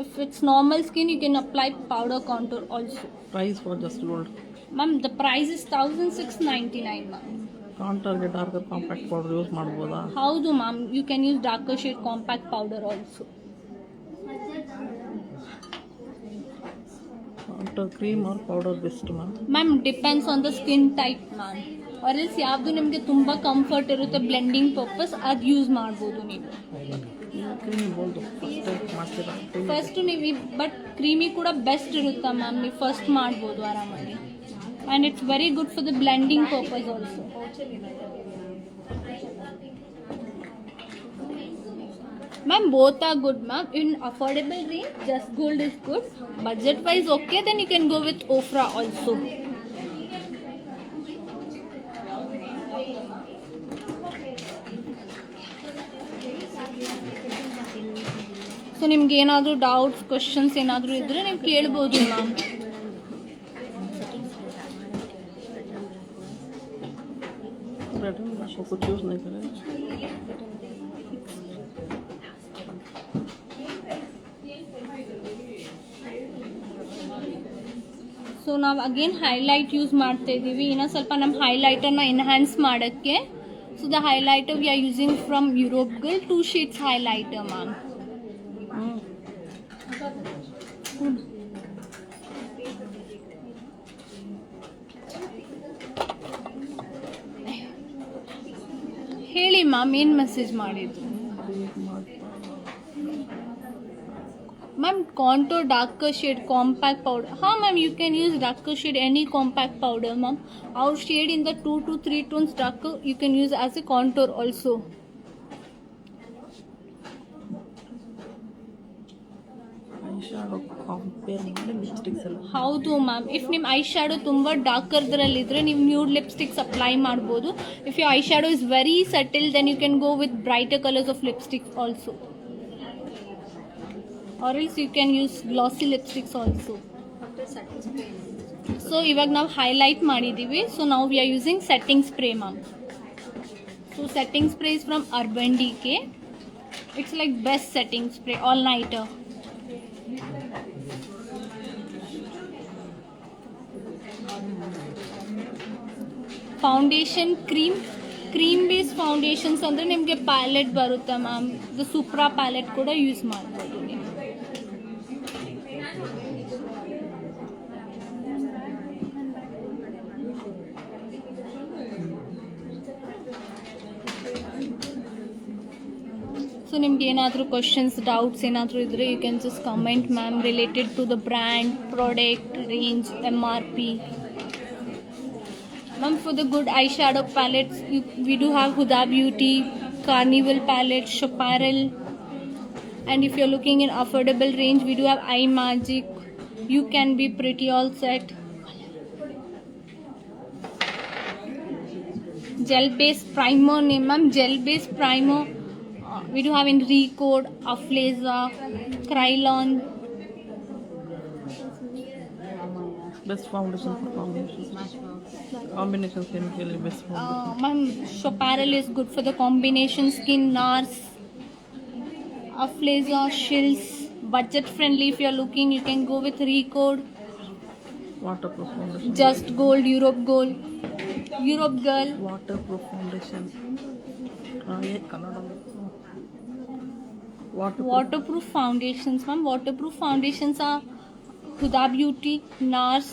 If it's normal skin you can apply powder contour also. Price for just gold ma'am, the price is 1699 ma'am. Contour ge darker compact powder use ಮಾಡಬಹುದಾ? ಹೌದು ma'am, you can use darker shade compact powder also. After cream or powder best, ma'am. Ma'am depends on the skin type ma'am. Or else ಯಾವುದು ನಿಮಗೆ ತುಂಬ comfort ಇರುತ್ತೆ blending purpose ಅದು use ಮಾಡ್ಬೋದು ನೀವು. Cream ಬೋದು ಫಸ್ಟ್ ಟೈಮ್ ಮಾಡ್ತೀರಾ? First ನೀವು ಬಟ್ ಕ್ರೀಮಿ ಕೂಡ ಬೆಸ್ಟ್ ಇರುತ್ತೆ ಮ್ಯಾಮ್, ನೀವು ಫಸ್ಟ್ ಮಾಡ್ಬೋದು ಆರಾಮಾಗಿ. And it's very good for the blending purpose also. Ma'am, both are good, ma'am. In affordable range, Just Gold is good. Budget wise, okay, then you can go with Ofra also. So ನಿಮ್ಗೆ ಏನಾದರೂ doubts questions ಏನಾದರೂ ಇದ್ದರೆ ನೀವು ಕೇಳ್ಬೋದು ma'am. कुछ use नहीं करें. So ನಾವು ಅಗೇನ್ ಹೈಲೈಟ್ ಯೂಸ್ ಮಾಡ್ತಾ ಇದ್ದೀವಿ. ಇನ್ನೂ ಸ್ವಲ್ಪ ನಮ್ಮ ಹೈಲೈಟರ್ನ ಎನ್ಹ್ಯಾನ್ಸ್ ಮಾಡೋಕ್ಕೆ. So the highlighter we are using from Europe girl 2 shades highlighter ma'am. ಹೇಳಿ ಮ್ಯಾಮ್, ಏನು ಮೆಸೇಜ್ ಮಾಡಿದ್ದು ma'am? Contour darker shade compact powder. ಹಾಂ ma'am, you can use darker shade any compact powder ma'am. our shade in the 2 to 3 tones darker you can use as a contour also. Eyeshadow compare ಮಾಡಿ lipsticks ಎಲ್ಲ. ಹೌದು ma'am, if ನಿಮ್ಮ eye shadow ತುಂಬ ಡಾರ್ಕರ್ದ್ರಲ್ಲಿದ್ದರೆ ನೀವು nude lipsticks apply ಮಾಡ್ಬೋದು. If you eye shadow is very subtle then you can go with brighter colours of lipsticks also, or else you can use glossy lipsticks also. So ಇವಾಗ ನಾವು highlight ಮಾಡಿದ್ದೀವಿ. So ನಾವು we are using setting spray ma'am. So setting spray is from Urban Decay. It's like best setting spray, all nighter. Foundation cream base foundations ಅಂದರೆ ನಿಮಗೆ palette ಬರುತ್ತೆ ma'am. ಇದು ಸುಪ್ರಾ palette ಕೂಡ use ಮಾಡ್ಬೋದು ನೀವು. ಸೊ ನಿಮ್ಗೆ ಏನಾದರೂ ಕ್ವಶನ್ಸ್ ಡೌಟ್ಸ್ ಏನಾದರೂ ಇದ್ದರೆ you can just comment ma'am related to the brand, product, range, MRP. Ma'am, for the good eyeshadow palettes, we do have Huda Beauty, Carnival palette, Chaparral, and if you're looking in affordable range, we do have iMagic, You Can Be Pretty all set. Gel based primer name, ma'am, gel based primer. We do have in Recode, Afleza, Krylon. Best foundation for foundations. Combination skin के लिए best foundation. Ma'am, Chaparral is good for the combination skin, NARS, Afleza, Shills. Budget friendly, if you're looking, you can go with Recode, Waterproof foundation. Just Gold, Europe Gold, Europe Girl. Waterproof foundation. ये Kannada. Waterproof foundations, ma'am. Waterproof foundations are Huda Beauty, NARS,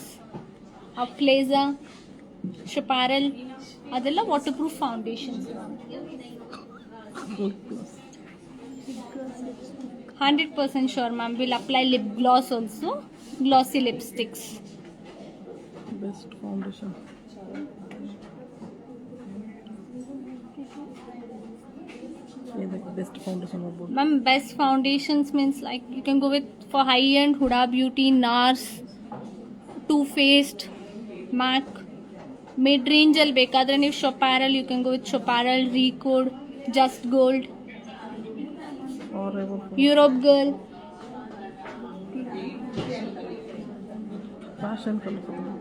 Afleza, Chaparral. ಅದೆಲ್ಲ waterproof foundations. 100% sure ma'am. We'll apply lip gloss also, glossy lipsticks. Best foundation. ये देखो best foundation और बोल. Ma'am, best foundations means like you can go with for high end Huda Beauty, NARS, Too Faced, MAC. Mid range ಅಲ್ಲಿ ಬೇಕಾದ್ರೆ ನೀವು Chaparral, you can go with Chaparral, Recode, Just Gold, और वो Europe Girl. fashion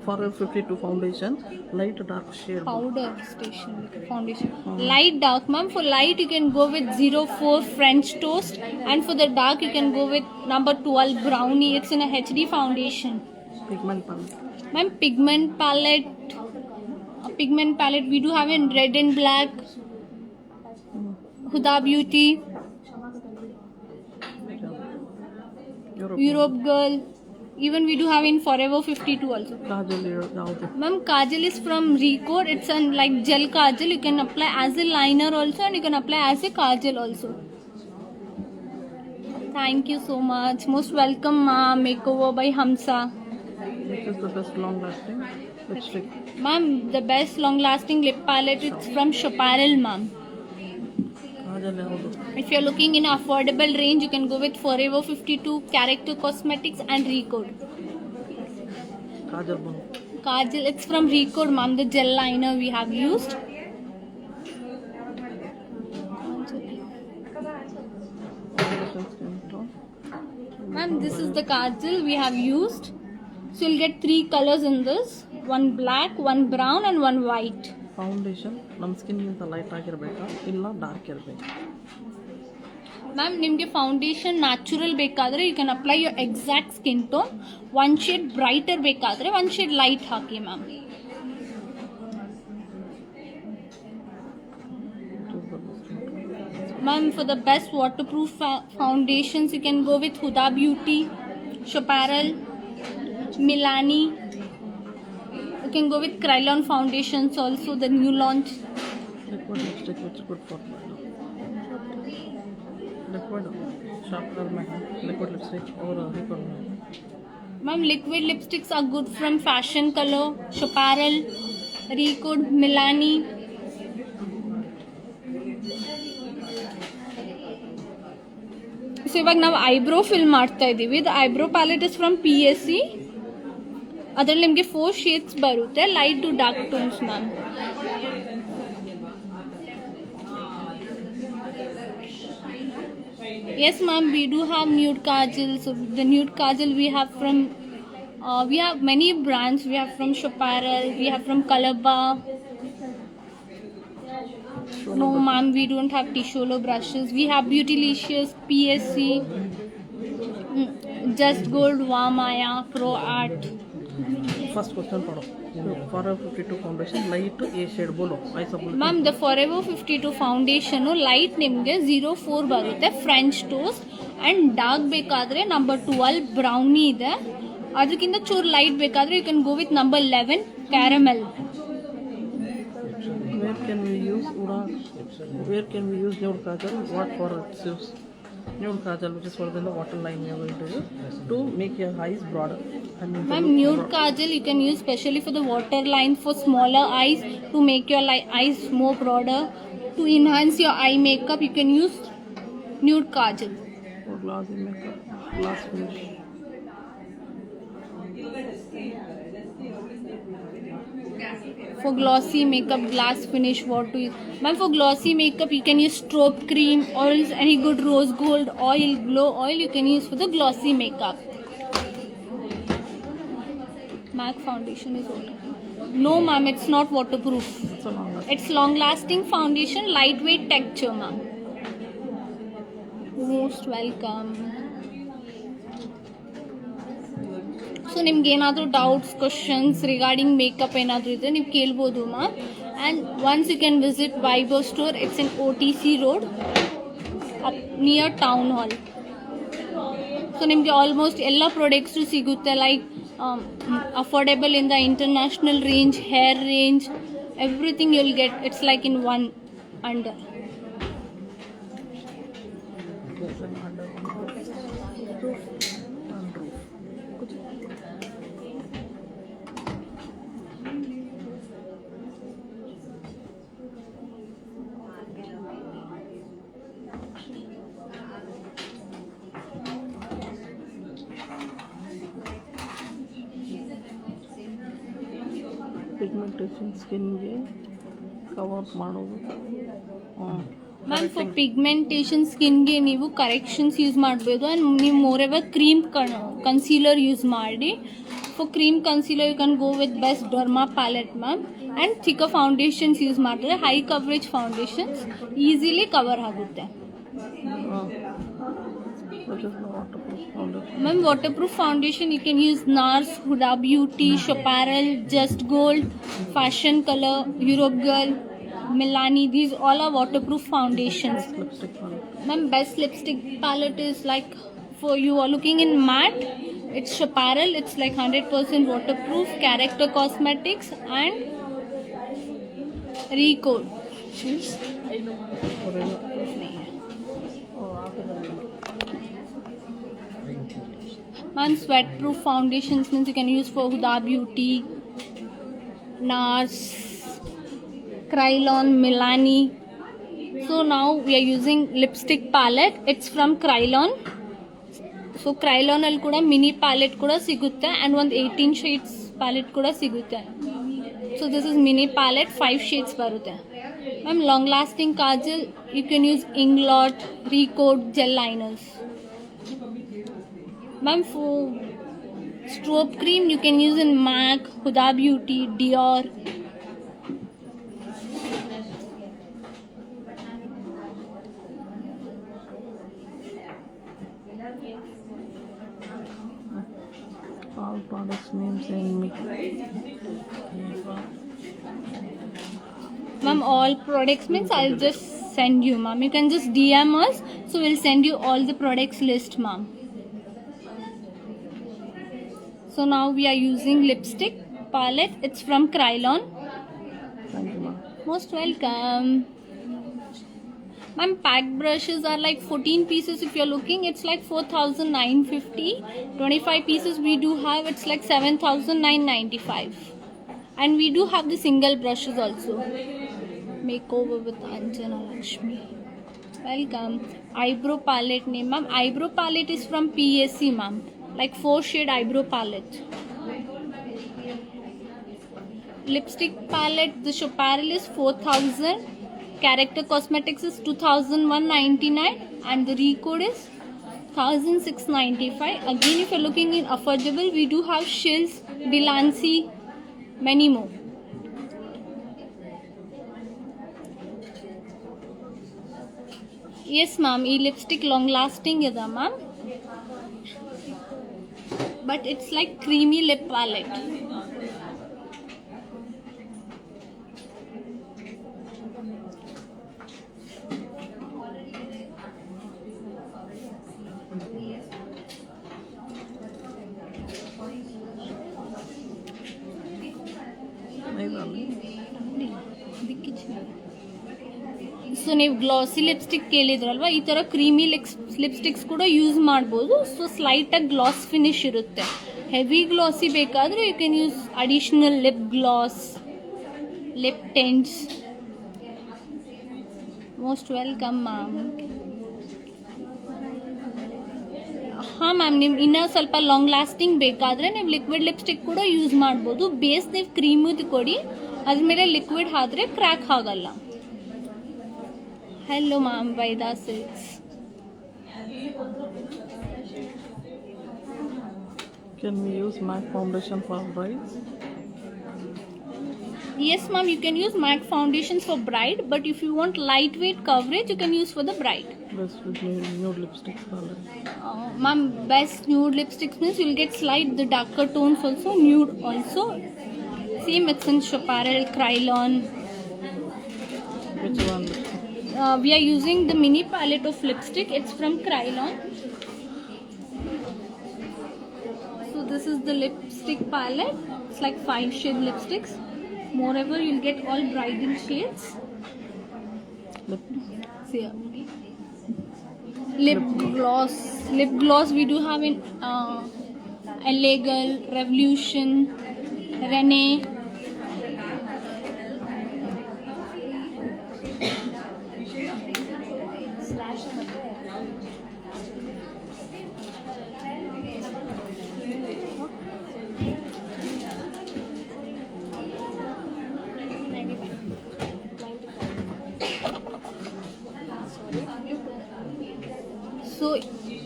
for 52 foundation, light dark shade. Powder station foundation. Light dark ma'am. For light you can go with 04 French Toast, and for the dark you can go with number 12 Brownie. It's in a HD foundation. Pigment palette. Ma'am, pigment palette we do have in red and black. Huda Beauty, Europe. Europe Girl, Even we do have in Forever 52 also. Kajal ಯಾವುದು? Ma'am, Kajal is from Recode. It's an like gel Kajal. You can apply as a liner also, and you can apply as a Kajal also. Thank you so much. Most welcome, ma'am. Makeover by Hamsa. Which is the best long lasting lipstick? Ma'am, the best long lasting lip palette is from Chaparral, ma'am. Kajal ಯಾವುದು? If you're looking in affordable range, you can go with Forever 52, Character Cosmetics, and Recode. Kajal ಬಂದು Kajal, it's from Recode, ma'am. The gel liner we have used. skin tone. Ma'am, this is the Kajal we have used. So you'll get 3 colors in this. One black, one brown, and one white. Foundation ನಮ್ಮ ಸ್ಕಿನ್ಗಿಂತ light ಆಗಿರಬೇಕಾ ಇಲ್ಲ dark ಇರಬೇಕಾ? Ma'am, ನಿಮಗೆ foundation natural ಬೇಕಾದರೆ you can apply your exact skin tone. 1 shade brighter ಬೇಕಾದರೆ 1 shade light ಹಾಕಿ ma'am. Ma'am, for the best waterproof foundations, you can go with Huda Beauty, Chaparral, Milani. You can go with Krylon foundations also, the new launch. Liquid lipstick which is good for liquid sharpener liquid lipstick or liquid Ma'am, liquid lipsticks are good from Fashion Color, Chaparral, Recode, Milani. So ಇವಾಗ ನಾವು eyebrow fill ಮಾಡ್ತಾ ಇದ್ದೀವಿ. The eyebrow palette is from PSC. ಅದರಲ್ಲಿ ನಿಮಗೆ 4 shades ಬರುತ್ತೆ, light to dark tones ma'am. Yes ma'am, we do have nude kajal. So the nude kajal we have from we have many brands. We have from Chaparral, we have from Calabar. No ma'am, we don't have Tisholo brushes. We have Beautylicious, PSC, Just Gold, Wamaya, Pro Art. First question pado. Forever 52 foundation light A shade bolo. I suppose. Ma'am, the Forever 52 foundation light ನಿಮಗೆ 04 ಬರುತ್ತೆ, French toast. And dark ಬೇಕಾದರೆ number 12 brownie ಇದೆ. ಅದಕ್ಕಿಂತ ಚೂರು light ಬೇಕಾದರೆ you can go with number 11 caramel. Where can we use Uda? Where can we use nude kajal? What for its use? Nude kajal, which is for the waterline we are going to use to make your eyes broader. Ma'am, nude kajal you can use specially for the waterline, for smaller eyes, to make your eyes more broader. To enhance your eye makeup, you can use nude kajal. For glossy makeup, glass finish. For glossy makeup, glass finish, what to use? Ma'am, for glossy makeup you can use strobe cream or else any good rose gold oil, glow oil you can use for the glossy makeup. MAC foundation is okay. No ma'am, it's not waterproof. It's long lasting foundation, lightweight texture ma'am. Most welcome. So ನಿಮ್ಗೆ ಏನಾದರೂ doubts, questions regarding makeup ಏನಾದರೂ ಇದ್ದರೆ ನೀವು ಕೇಳ್ಬೋದು ma'am. And once you can visit Vaibhav store. It's in OTC road near town hall. So ನಿಮಗೆ almost ಎಲ್ಲ products ಸಿಗುತ್ತೆ, like affordable in the international range, hair range, everything you'll get. It's like in one under. Pigmentation ಸ್ಕಿನ್ಗೆ cover ಮಾಡೋದು. Ma'am, for pigmentation ಸ್ಕಿನ್ಗೆ ನೀವು corrections use ಮಾಡ್ಬೋದು. And ನೀವು moreover cream concealer use ಮಾಡಿ. For cream concealer you can go with best derma palette ma'am. And thicker foundations use ಮಾಡಿದ್ರೆ high coverage foundations easily cover ಆಗುತ್ತೆ. Ma'am, waterproof foundation you can use NARS, Huda Beauty, Chaparral, Just Gold, Fashion Color, Europe Girl, Milani. These all are waterproof foundations. Ma'am, best lipstick palette is like, for you are looking in matte, It's Chaparral. It's like 100% waterproof. Character Cosmetics and Recode. Man, sweat-proof foundations means you can use for Huda Beauty, NARS, Krylon, Milani. So now we are using lipstick palette. It's from Krylon. So Krylon ಅಲ್ಲಿ ಕೂಡ mini palette ಕೂಡ ಸಿಗುತ್ತೆ and ಒಂದು 18 shades palette ಕೂಡ ಸಿಗುತ್ತೆ. So this is mini palette, 5 shades ಬರುತ್ತೆ. Ma'am, long lasting kajal, you can use Inglot, Recode, gel liners. Ma'am, for strobe cream you can use in MAC, Huda Beauty, Dior. All products names in me. Ma'am, all products means I'll just send you, ma'am. You can just DM us, so we'll send you all the products list, ma'am. So now we are using lipstick palette. It's from Krylon. Thank you, ma'am. Most welcome. Ma'am, packed brushes are like 14 pieces. If you're looking, it's like 4,950. 25 pieces we do have. It's like 7,995. And we do have the single brushes also. Makeover with Anjana Lakshmi. Welcome. Eyebrow palette name, ma'am. Eyebrow palette is from PAC, ma'am. Like 4 shade eyebrow palette. Lipstick palette, the Chaparral is 4,000. Character Cosmetics is 2,199 and the Recode is 1,695. Again, if you're looking in affordable, we do have Shills, Delancey, many more. Yes, ma'am. E lipstick long lasting ida, ma'am. But it's like creamy lip palette. So ನೀವು glossy lipstick ಕೇಳಿದ್ರಲ್ವಾ, ಈ ಥರ creamy lipsticks ಕೂಡ use ಮಾಡ್ಬೋದು. So ಸ್ಲೈಟಾಗಿ gloss finish ಇರುತ್ತೆ. Heavy glossy ಬೇಕಾದರೆ you can use additional lip gloss, lip tints. Most welcome ma'am. ಹಾಂ ಮ್ಯಾಮ್, ನೀವು ಇನ್ನೂ ಸ್ವಲ್ಪ ಲಾಂಗ್ ಲಾಸ್ಟಿಂಗ್ ಬೇಕಾದರೆ ನೀವು ಲಿಕ್ವಿಡ್ ಲಿಪ್ಸ್ಟಿಕ್ ಕೂಡ ಯೂಸ್ ಮಾಡ್ಬೋದು. ಬೇಸ್ ನೀವು ಕ್ರೀಮದು ಕೊಡಿ, ಅದ್ಮೇಲೆ ಲಿಕ್ವಿಡ್ ಆದರೆ ಕ್ರ್ಯಾಕ್ ಆಗಲ್ಲ. Hello ma'am, Vaida Silks. Can we use MAC foundation for brides? Yes ma'am, you can use MAC foundations for bride, but if you want lightweight coverage, you can use for the bride. Best with nude lipsticks color. Ma'am, best nude lipsticks means you'll get slight the darker tones also, nude also. Same, it's in Chaparral, Krylon. Which one? We are using the mini palette of lipstick. It's from Krylon. So this is the lipstick palette. It's like 5 shade lipsticks. Moreover, you'll get all bridal shades. See here. Lip gloss. Lip gloss we do have in Illegal, Revolution, Renee. So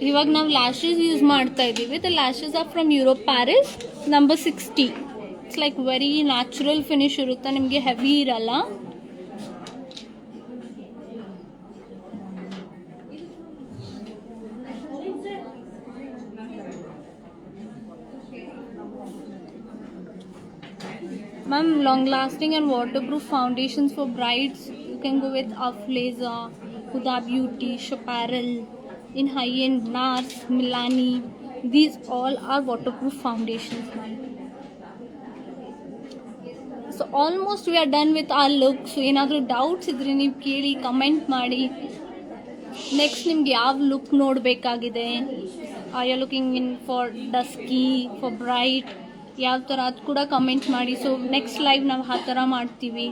ಇವಾಗ ನಾವು lashes use ಮಾಡ್ತಾ ಇದ್ದೀವಿ. The lashes are from Europe Paris, number 60. It's like very natural finish ಇರುತ್ತೆ, ನಿಮಗೆ heavy ಇರಲ್ಲ. Ma'am, long lasting and waterproof foundations for brides, you can go with Afleza, Huda Beauty, Chaparral. In high end, NARS, Milani, These all are waterproof foundations, ma'am. So almost we are done with our look. So ಏನಾದರೂ doubts ಇದ್ರೆ ನೀವು ಕೇಳಿ comment ಮಾಡಿ. Next ನಿಮ್ಗೆ ಯಾವ look ನೋಡಬೇಕಾಗಿದೆ, are you looking in for dusky, for bright, ಯಾವ ಥರ ಅದು ಕೂಡ ಕಮೆಂಟ್ ಮಾಡಿ. ಸೊ ನೆಕ್ಸ್ಟ್ ಲೈವ್ ನಾವು ಆ ಥರ ಮಾಡ್ತೀವಿ.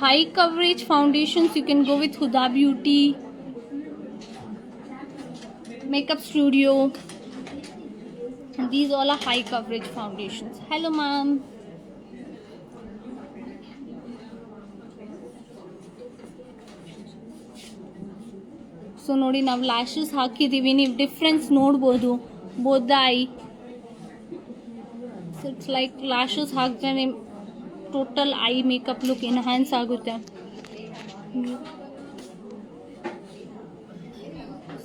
High coverage foundations you can go with Huda Beauty, Makeup Studio. And these all are high coverage foundations. Hello ma'am. So ನೋಡಿ ನಾವು ಲ್ಯಾಶಸ್ ಹಾಕಿದ್ದೀವಿ, ನೀವು ಡಿಫ್ರೆನ್ಸ್ ನೋಡ್ಬೋದು both the I. So it's like lashes ಹಾಕಿದ್ರೆ ನಿಮ್ಮ total I makeup look enhance ಆಗುತ್ತೆ.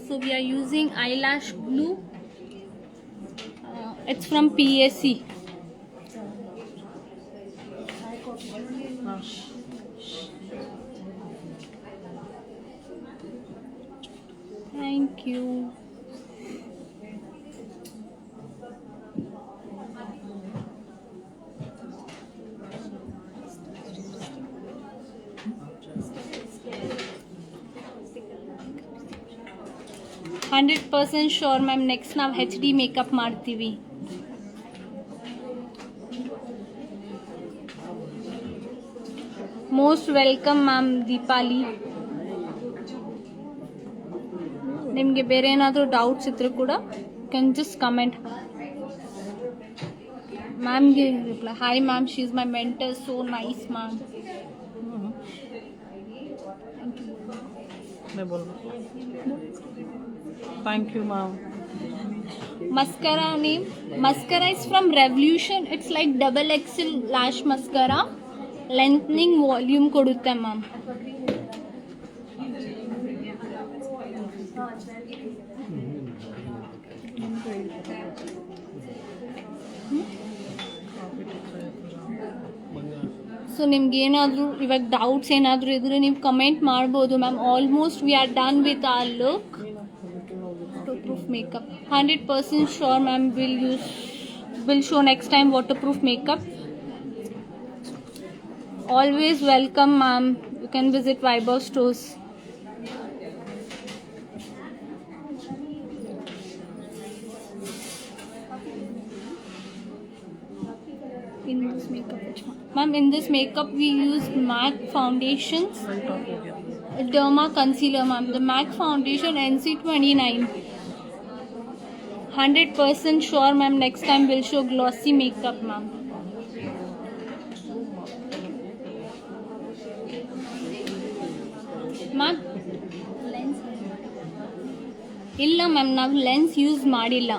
So we are using eyelash glue. It's from PSC. Thank you. Hundred percent sure ma'am. Next ನಾವು HD makeup ಮಾಡ್ತೀವಿ. Most welcome ma'am Deepali. ನಿಮಗೆ ಬೇರೆ ಏನಾದರೂ doubts ಇದ್ರೂ ಕೂಡ ಕ್ಯಾನ್ ಜಸ್ಟ್ ಕಮೆಂಟ್. ಮ್ಯಾಮ್ಗೆ reply, hi ma'am, she is my mentor, so nice ma'am. Thank you, ma'am. Mascara name? Mascara is from Revolution. It's like double XL lash mascara. Lengthening volume kodutte ma'am. So ನಿಮ್ಗೆ ಏನಾದರೂ ಇವಾಗ doubts ಏನಾದರೂ ಇದ್ರೆ ನೀವು comment ಮಾಡ್ಬೋದು ma'am. Almost we are done with our look. Waterproof makeup 100% sure ma'am, will show next time waterproof makeup. Always welcome ma'am, you can visit Viber stores. In this makeup ma'am, in this makeup we use MAC foundations, Derma concealer ma'am, the MAC foundation NC29. 100% sure ma'am, next time we'll show glossy makeup ma'am. Ma'am lens illa ma'am, ನಾವು lens use ಮಾಡಿಲ್ಲ.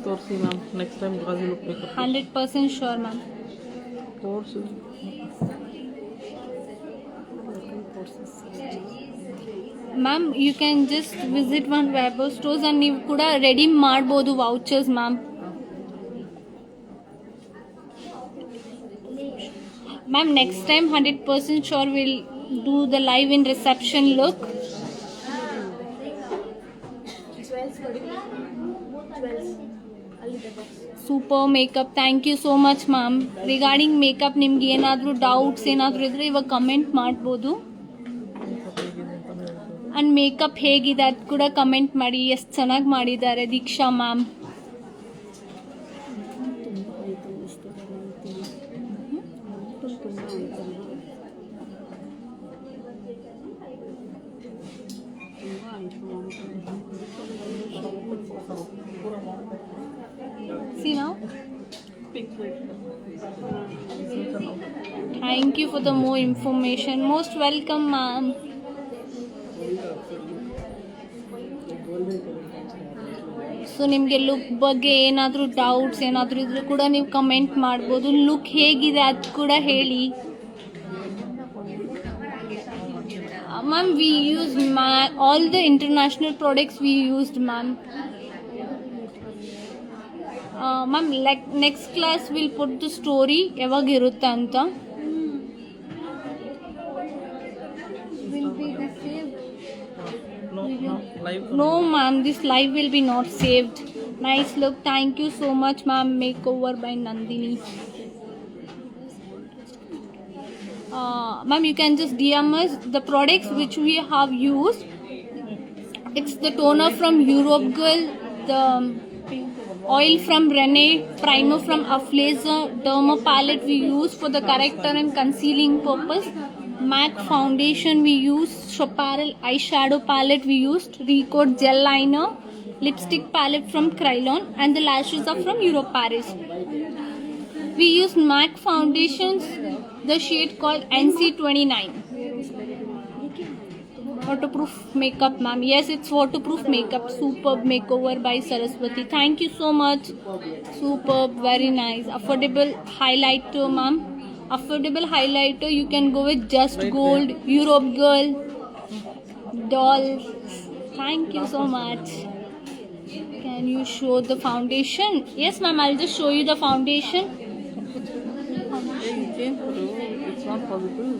ತೋರಿಸಿ ma'am, next time ಗಾಜು look ಬೇಕು. 100% sure ma'am. ತೋರಿಸಿ ma'am, you can just visit one ವೆಬರ್ stores and ನೀವು ಕೂಡ redeem ಮಾಡ್ಬೋದು vouchers ma'am. Ma'am next time 100% sure will do the live in reception look. Super makeup, thank you so much ma'am. Regarding makeup ನಿಮ್ಗೆ ಏನಾದರೂ doubts ಏನಾದರೂ ಇದ್ದರೆ ಇವಾಗ comment ಮಾಡ್ಬೋದು. ಆ್ಯಂಡ್ ಮೇಕಪ್ ಹೇಗಿದೆ ಅದು ಕೂಡ ಕಮೆಂಟ್ ಮಾಡಿ. ಎಷ್ಟು ಚೆನ್ನಾಗಿ ಮಾಡಿದ್ದಾರೆ ದೀಕ್ಷಾ ma'am. See now? Thank you for the more information. Most welcome, ma'am. So ನಿಮಗೆ ಲುಕ್ ಬಗ್ಗೆ ಏನಾದರೂ ಡೌಟ್ಸ್ ಏನಾದರೂ ಇದ್ರೂ ಕೂಡ ನೀವು ಕಮೆಂಟ್ ಮಾಡ್ಬೋದು. ಲುಕ್ ಹೇಗಿದೆ ಅದು ಕೂಡ ಹೇಳಿ. Ma'am we use all the international products V used ma'am. Ma'am next class will put the story ಯಾವಾಗ ಇರುತ್ತೆ ಅಂತ. No ma'am, this live will be not saved. Nice look. Thank you so much ma'am. Makeover by Nandini. Ma'am, you can just DM us the products which we have used. It's the toner from Europe Girl, the oil from Rene, primer from Aflazer, derma palette we use for the corrector and concealing purpose. MAC foundation we use, Chaparral eyeshadow palette we used, Recode gel liner, lipstick palette from Krylon, and the lashes are from Euro Paris. We use MAC foundations, the shade called NC29. Waterproof makeup ma'am. Yes, it's waterproof makeup. Superb makeover by Saraswati. Thank you so much. Superb, very nice. Affordable highlighter ma'am. Affordable highlighter, you can go with Just Gold, Europe Girl, Doll. Thank you so much. Can you show the foundation? Yes ma'am, I'll just show you the foundation. It's not possible.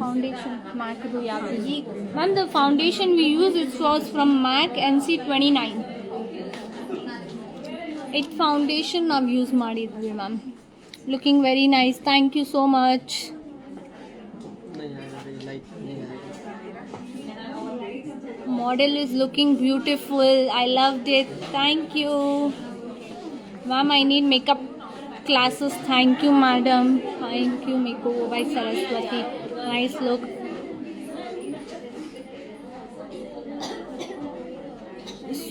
Foundation MAC do yahi. Ma'am, the foundation we use it was from MAC NC29. It foundation ನಾವು use ಮಾಡಿದ್ವಿ ma'am. Looking very nice. Thank you so much. Model is looking beautiful. I loved it. Thank you. Ma'am, I need makeup classes. Thank you, madam. Thank you, makeover by Saraswati. Nice look.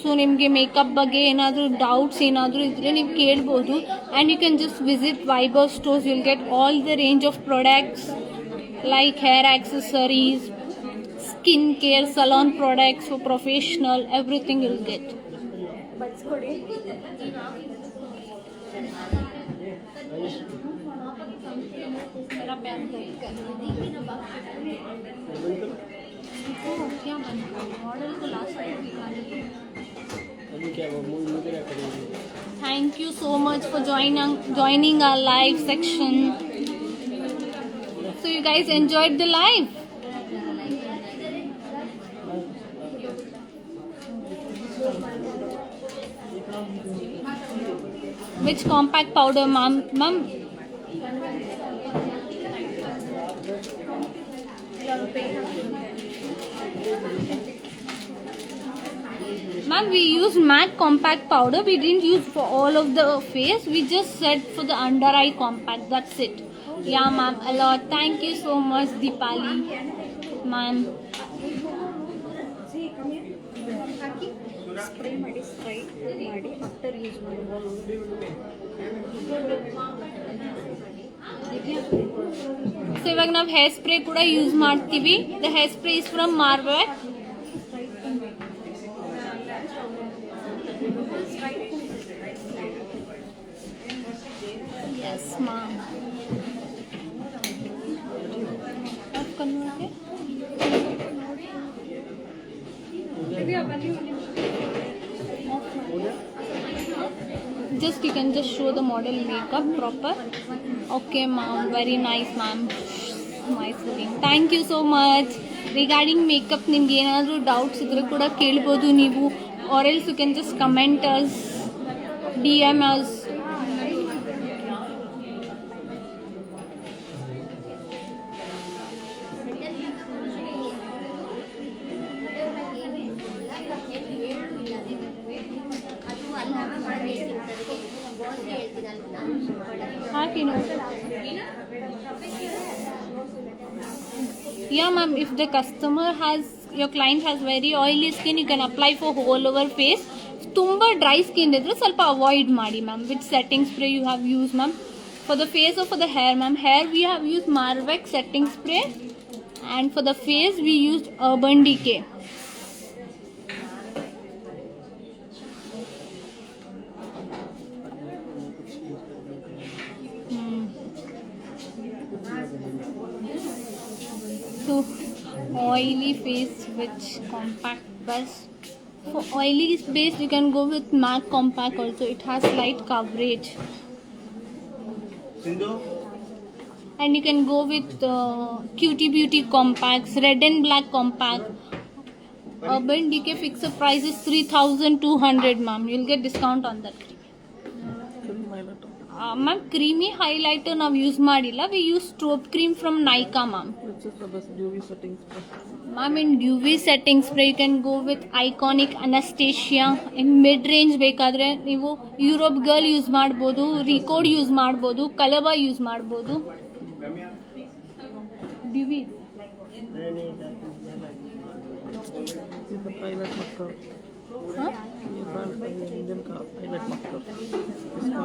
ಸೊ ನಿಮಗೆ makeup ಬಗ್ಗೆ ಏನಾದರೂ doubts ಏನಾದರೂ ಇದ್ದರೆ ನೀವು ಕೇಳ್ಬೋದು. And you can just visit ವೈಬರ್ stores. Will get all the range of products like hair accessories, skin care, salon products for professional, everything will get. Thank you so much for joining our live section. So you guys enjoyed the live? Which compact powder, ma'am? Ma'am, we use MAC compact powder. We didn't use for all of the face. We just said for the under eye compact. That's it. Yeah, ma'am. A lot. Thank you so much, Deepali. Ma'am. Spray ಮಾಡಿ straight ಮಾಡಿ after use ಮಾಡ್ಬೋದು. So ಇವಾಗ ನಾವು hair spray ಕೂಡ use ಮಾಡ್ತೀವಿ. The hair spray is from Marvet. Yes, ma'am. Just you can just show the model makeup proper. Okay, ma'am. Very nice, ma'am. Nice looking. Thank you so much. Regarding makeup, ನಿಮ್ಗೆ ಏನಾದರೂ doubts ಇದ್ರೆ ಕೂಡ ಕೇಳ್ಬೋದು ನೀವು. Or else you can just comment us, DM us. Yeah, ma'am, if the customer has your client has very oily skin, you can apply for whole over face. ತುಂಬ dry skin ಇದ್ರೆ ಸ್ವಲ್ಪ avoid ಮಾಡಿ ma'am. Which setting spray you have use ma'am? For the face or for the hair ma'am? Hair we have used Marvex setting spray, and for the face we used Urban Decay. So oily face which compact best? For oily base you can go with MAC compact also. It has light coverage. And you can go with Cutie Beauty compacts, red and black compact. Urban Decay fixed price is 3,200 ma'am. You'll get discount on that. Ma'am, creamy highlighter ನಾವು use ಮಾಡಿಲ್ಲ. We use strobe cream from Nykaa ma'am. Which is the best UV setting spray? Ma'am, in UV setting spray you can go with Iconic, Anastasia. In mid range ಬೇಕಾದ್ರೆ ನೀವು Europe girl use ಮಾಡ್ಬೋದು, ರಿಕೋಡ್ use ಮಾಡ್ಬೋದು, ಕಲಬಾ use ಮಾಡ್ಬೋದು. UV This is the pilot marker. huh? ये brand का ये engine का pilot marker. इसका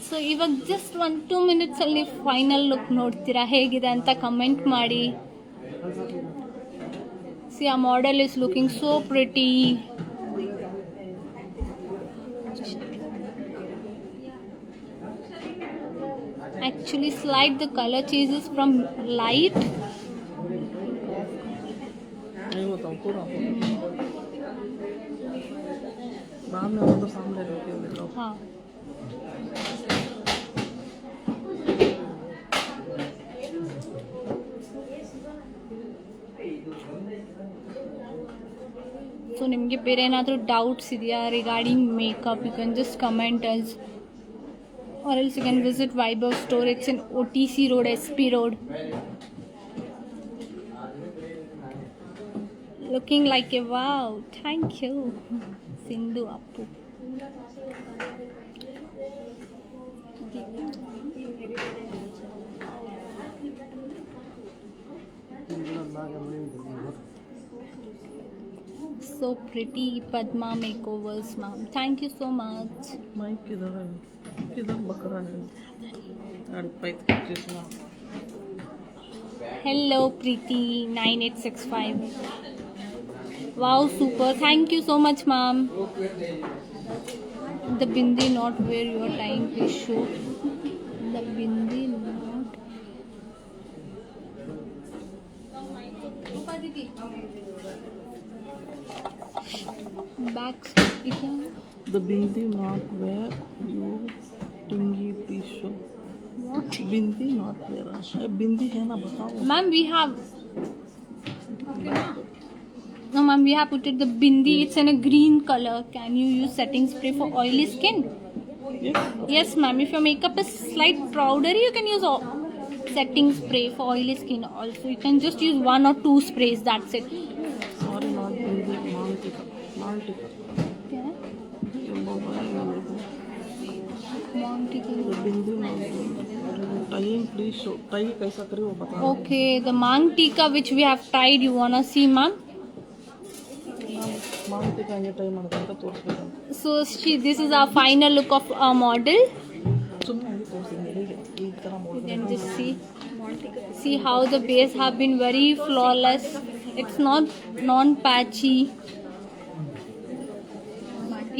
ಸೊ ಇವಾಗ ಜಸ್ಟ್ 1-2 ಮಿನಿಟ್ಸ್ ಅಲ್ಲಿ ಫೈನಲ್ ಲುಕ್ ನೋಡ್ತೀರಾ ಹೇಗಿದೆ ಅಂತ ಕಮೆಂಟ್ ಮಾಡಿ. ಸಿ ಆ model is looking so pretty. Actually slight the color changes from light. नहीं होता हूँ पूरा बाद में वो तो सामने लेके दिखाओ. हाँ ಸೊ ನಿಮಗೆ ಬೇರೆ ಏನಾದರೂ ಡೌಟ್ಸ್ ಇದೆಯಾ regarding makeup? You can just comment us, or else you can visit Viber store. It's in OTC Road, SP Road. Looking like a wow. Thank you, Sindhu Appu. So pretty Padma makeovers ma'am. Thank you so much. Mike किधर है? किधर बकरा है? अरे पैत किसना? Hello Preeti 9865. Wow, super. Thank you so much ma'am. The bindi not where you are tying, please show. The bindi not. Back. The bindi not where you tingy please show. What? Bindi not मेरा बिंदी है ना बताओ. Ma'am, we have. No, ma'am, we have put it the bindi. It's in a green color. Can you use setting spray for oily skin? Yes. Yes, ma'am. If your makeup is slight powdery, you can use setting spray for oily skin. Also, you can just use 1 or 2 sprays. That's it. Sorry, not bindi मालटिका. Yeah. ये mobile वाले को ये bindi time please show. Tie कैसा करे वो बताओ. Okay, the Mang Tika which we have tried. You wanna see, ma'am? ಮಾಲಟಿಕಾ ಹಂಗೆ ಟೈ ಮಾಡ್ಕೊಂತ ತೋರಿಸ್ಬೇಕಂತ. So, this is our final look of our model. ಸುಮ್ಮನೆ ಹಂಗೆ ತೋರಿಸಿದ್ದೀನಿ ಹೇಗೆ ಈ ಥರ You ಮಾಡಿದ್ರೆ can just see how the base have been very flawless. It's not non-patchy.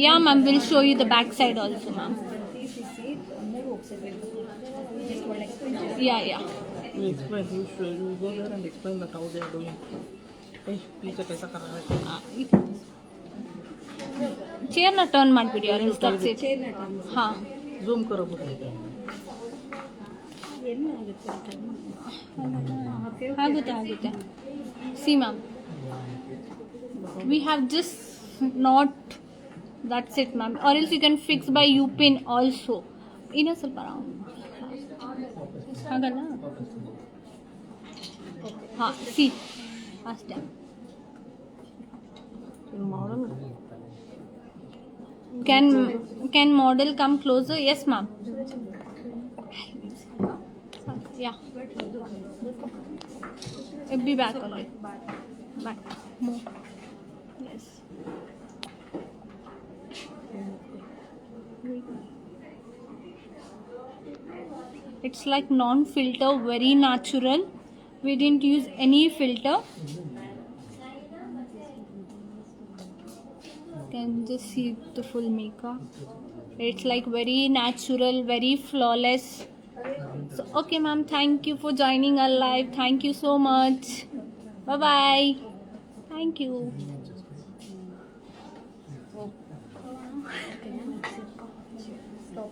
Yeah, ma'am, we'll show you the back side also, ma'am. Yeah. You explain. You go there and explain that how they are doing. Hey, पीछे कैसा कर रहा है? Chair ना turn ಮಾಡ್ಬಿಡಿ or else that's it. हाँ. Zoom करो बोलो. ಆಗುತ್ತೆ. See, ma'am. We have just not. That's it, ma'am. Or else you can fix by U-pin also. ಇನ್ನ ಸ್ವಲ್ಪ round. ಹಾಗಲ್ಲ? हाँ, see. ಅಷ್ಟೇ. Model. Can model come closer? Yes, ma'am. Yeah. It'll be back only. Back. More. Yes. It's like non-filter, very natural. We didn't use any filter. You can just see the full makeup. It's like very natural, very flawless. So, okay, ma'am, thank you for joining our live. Thank you so much. Bye bye. Thank you. Stop.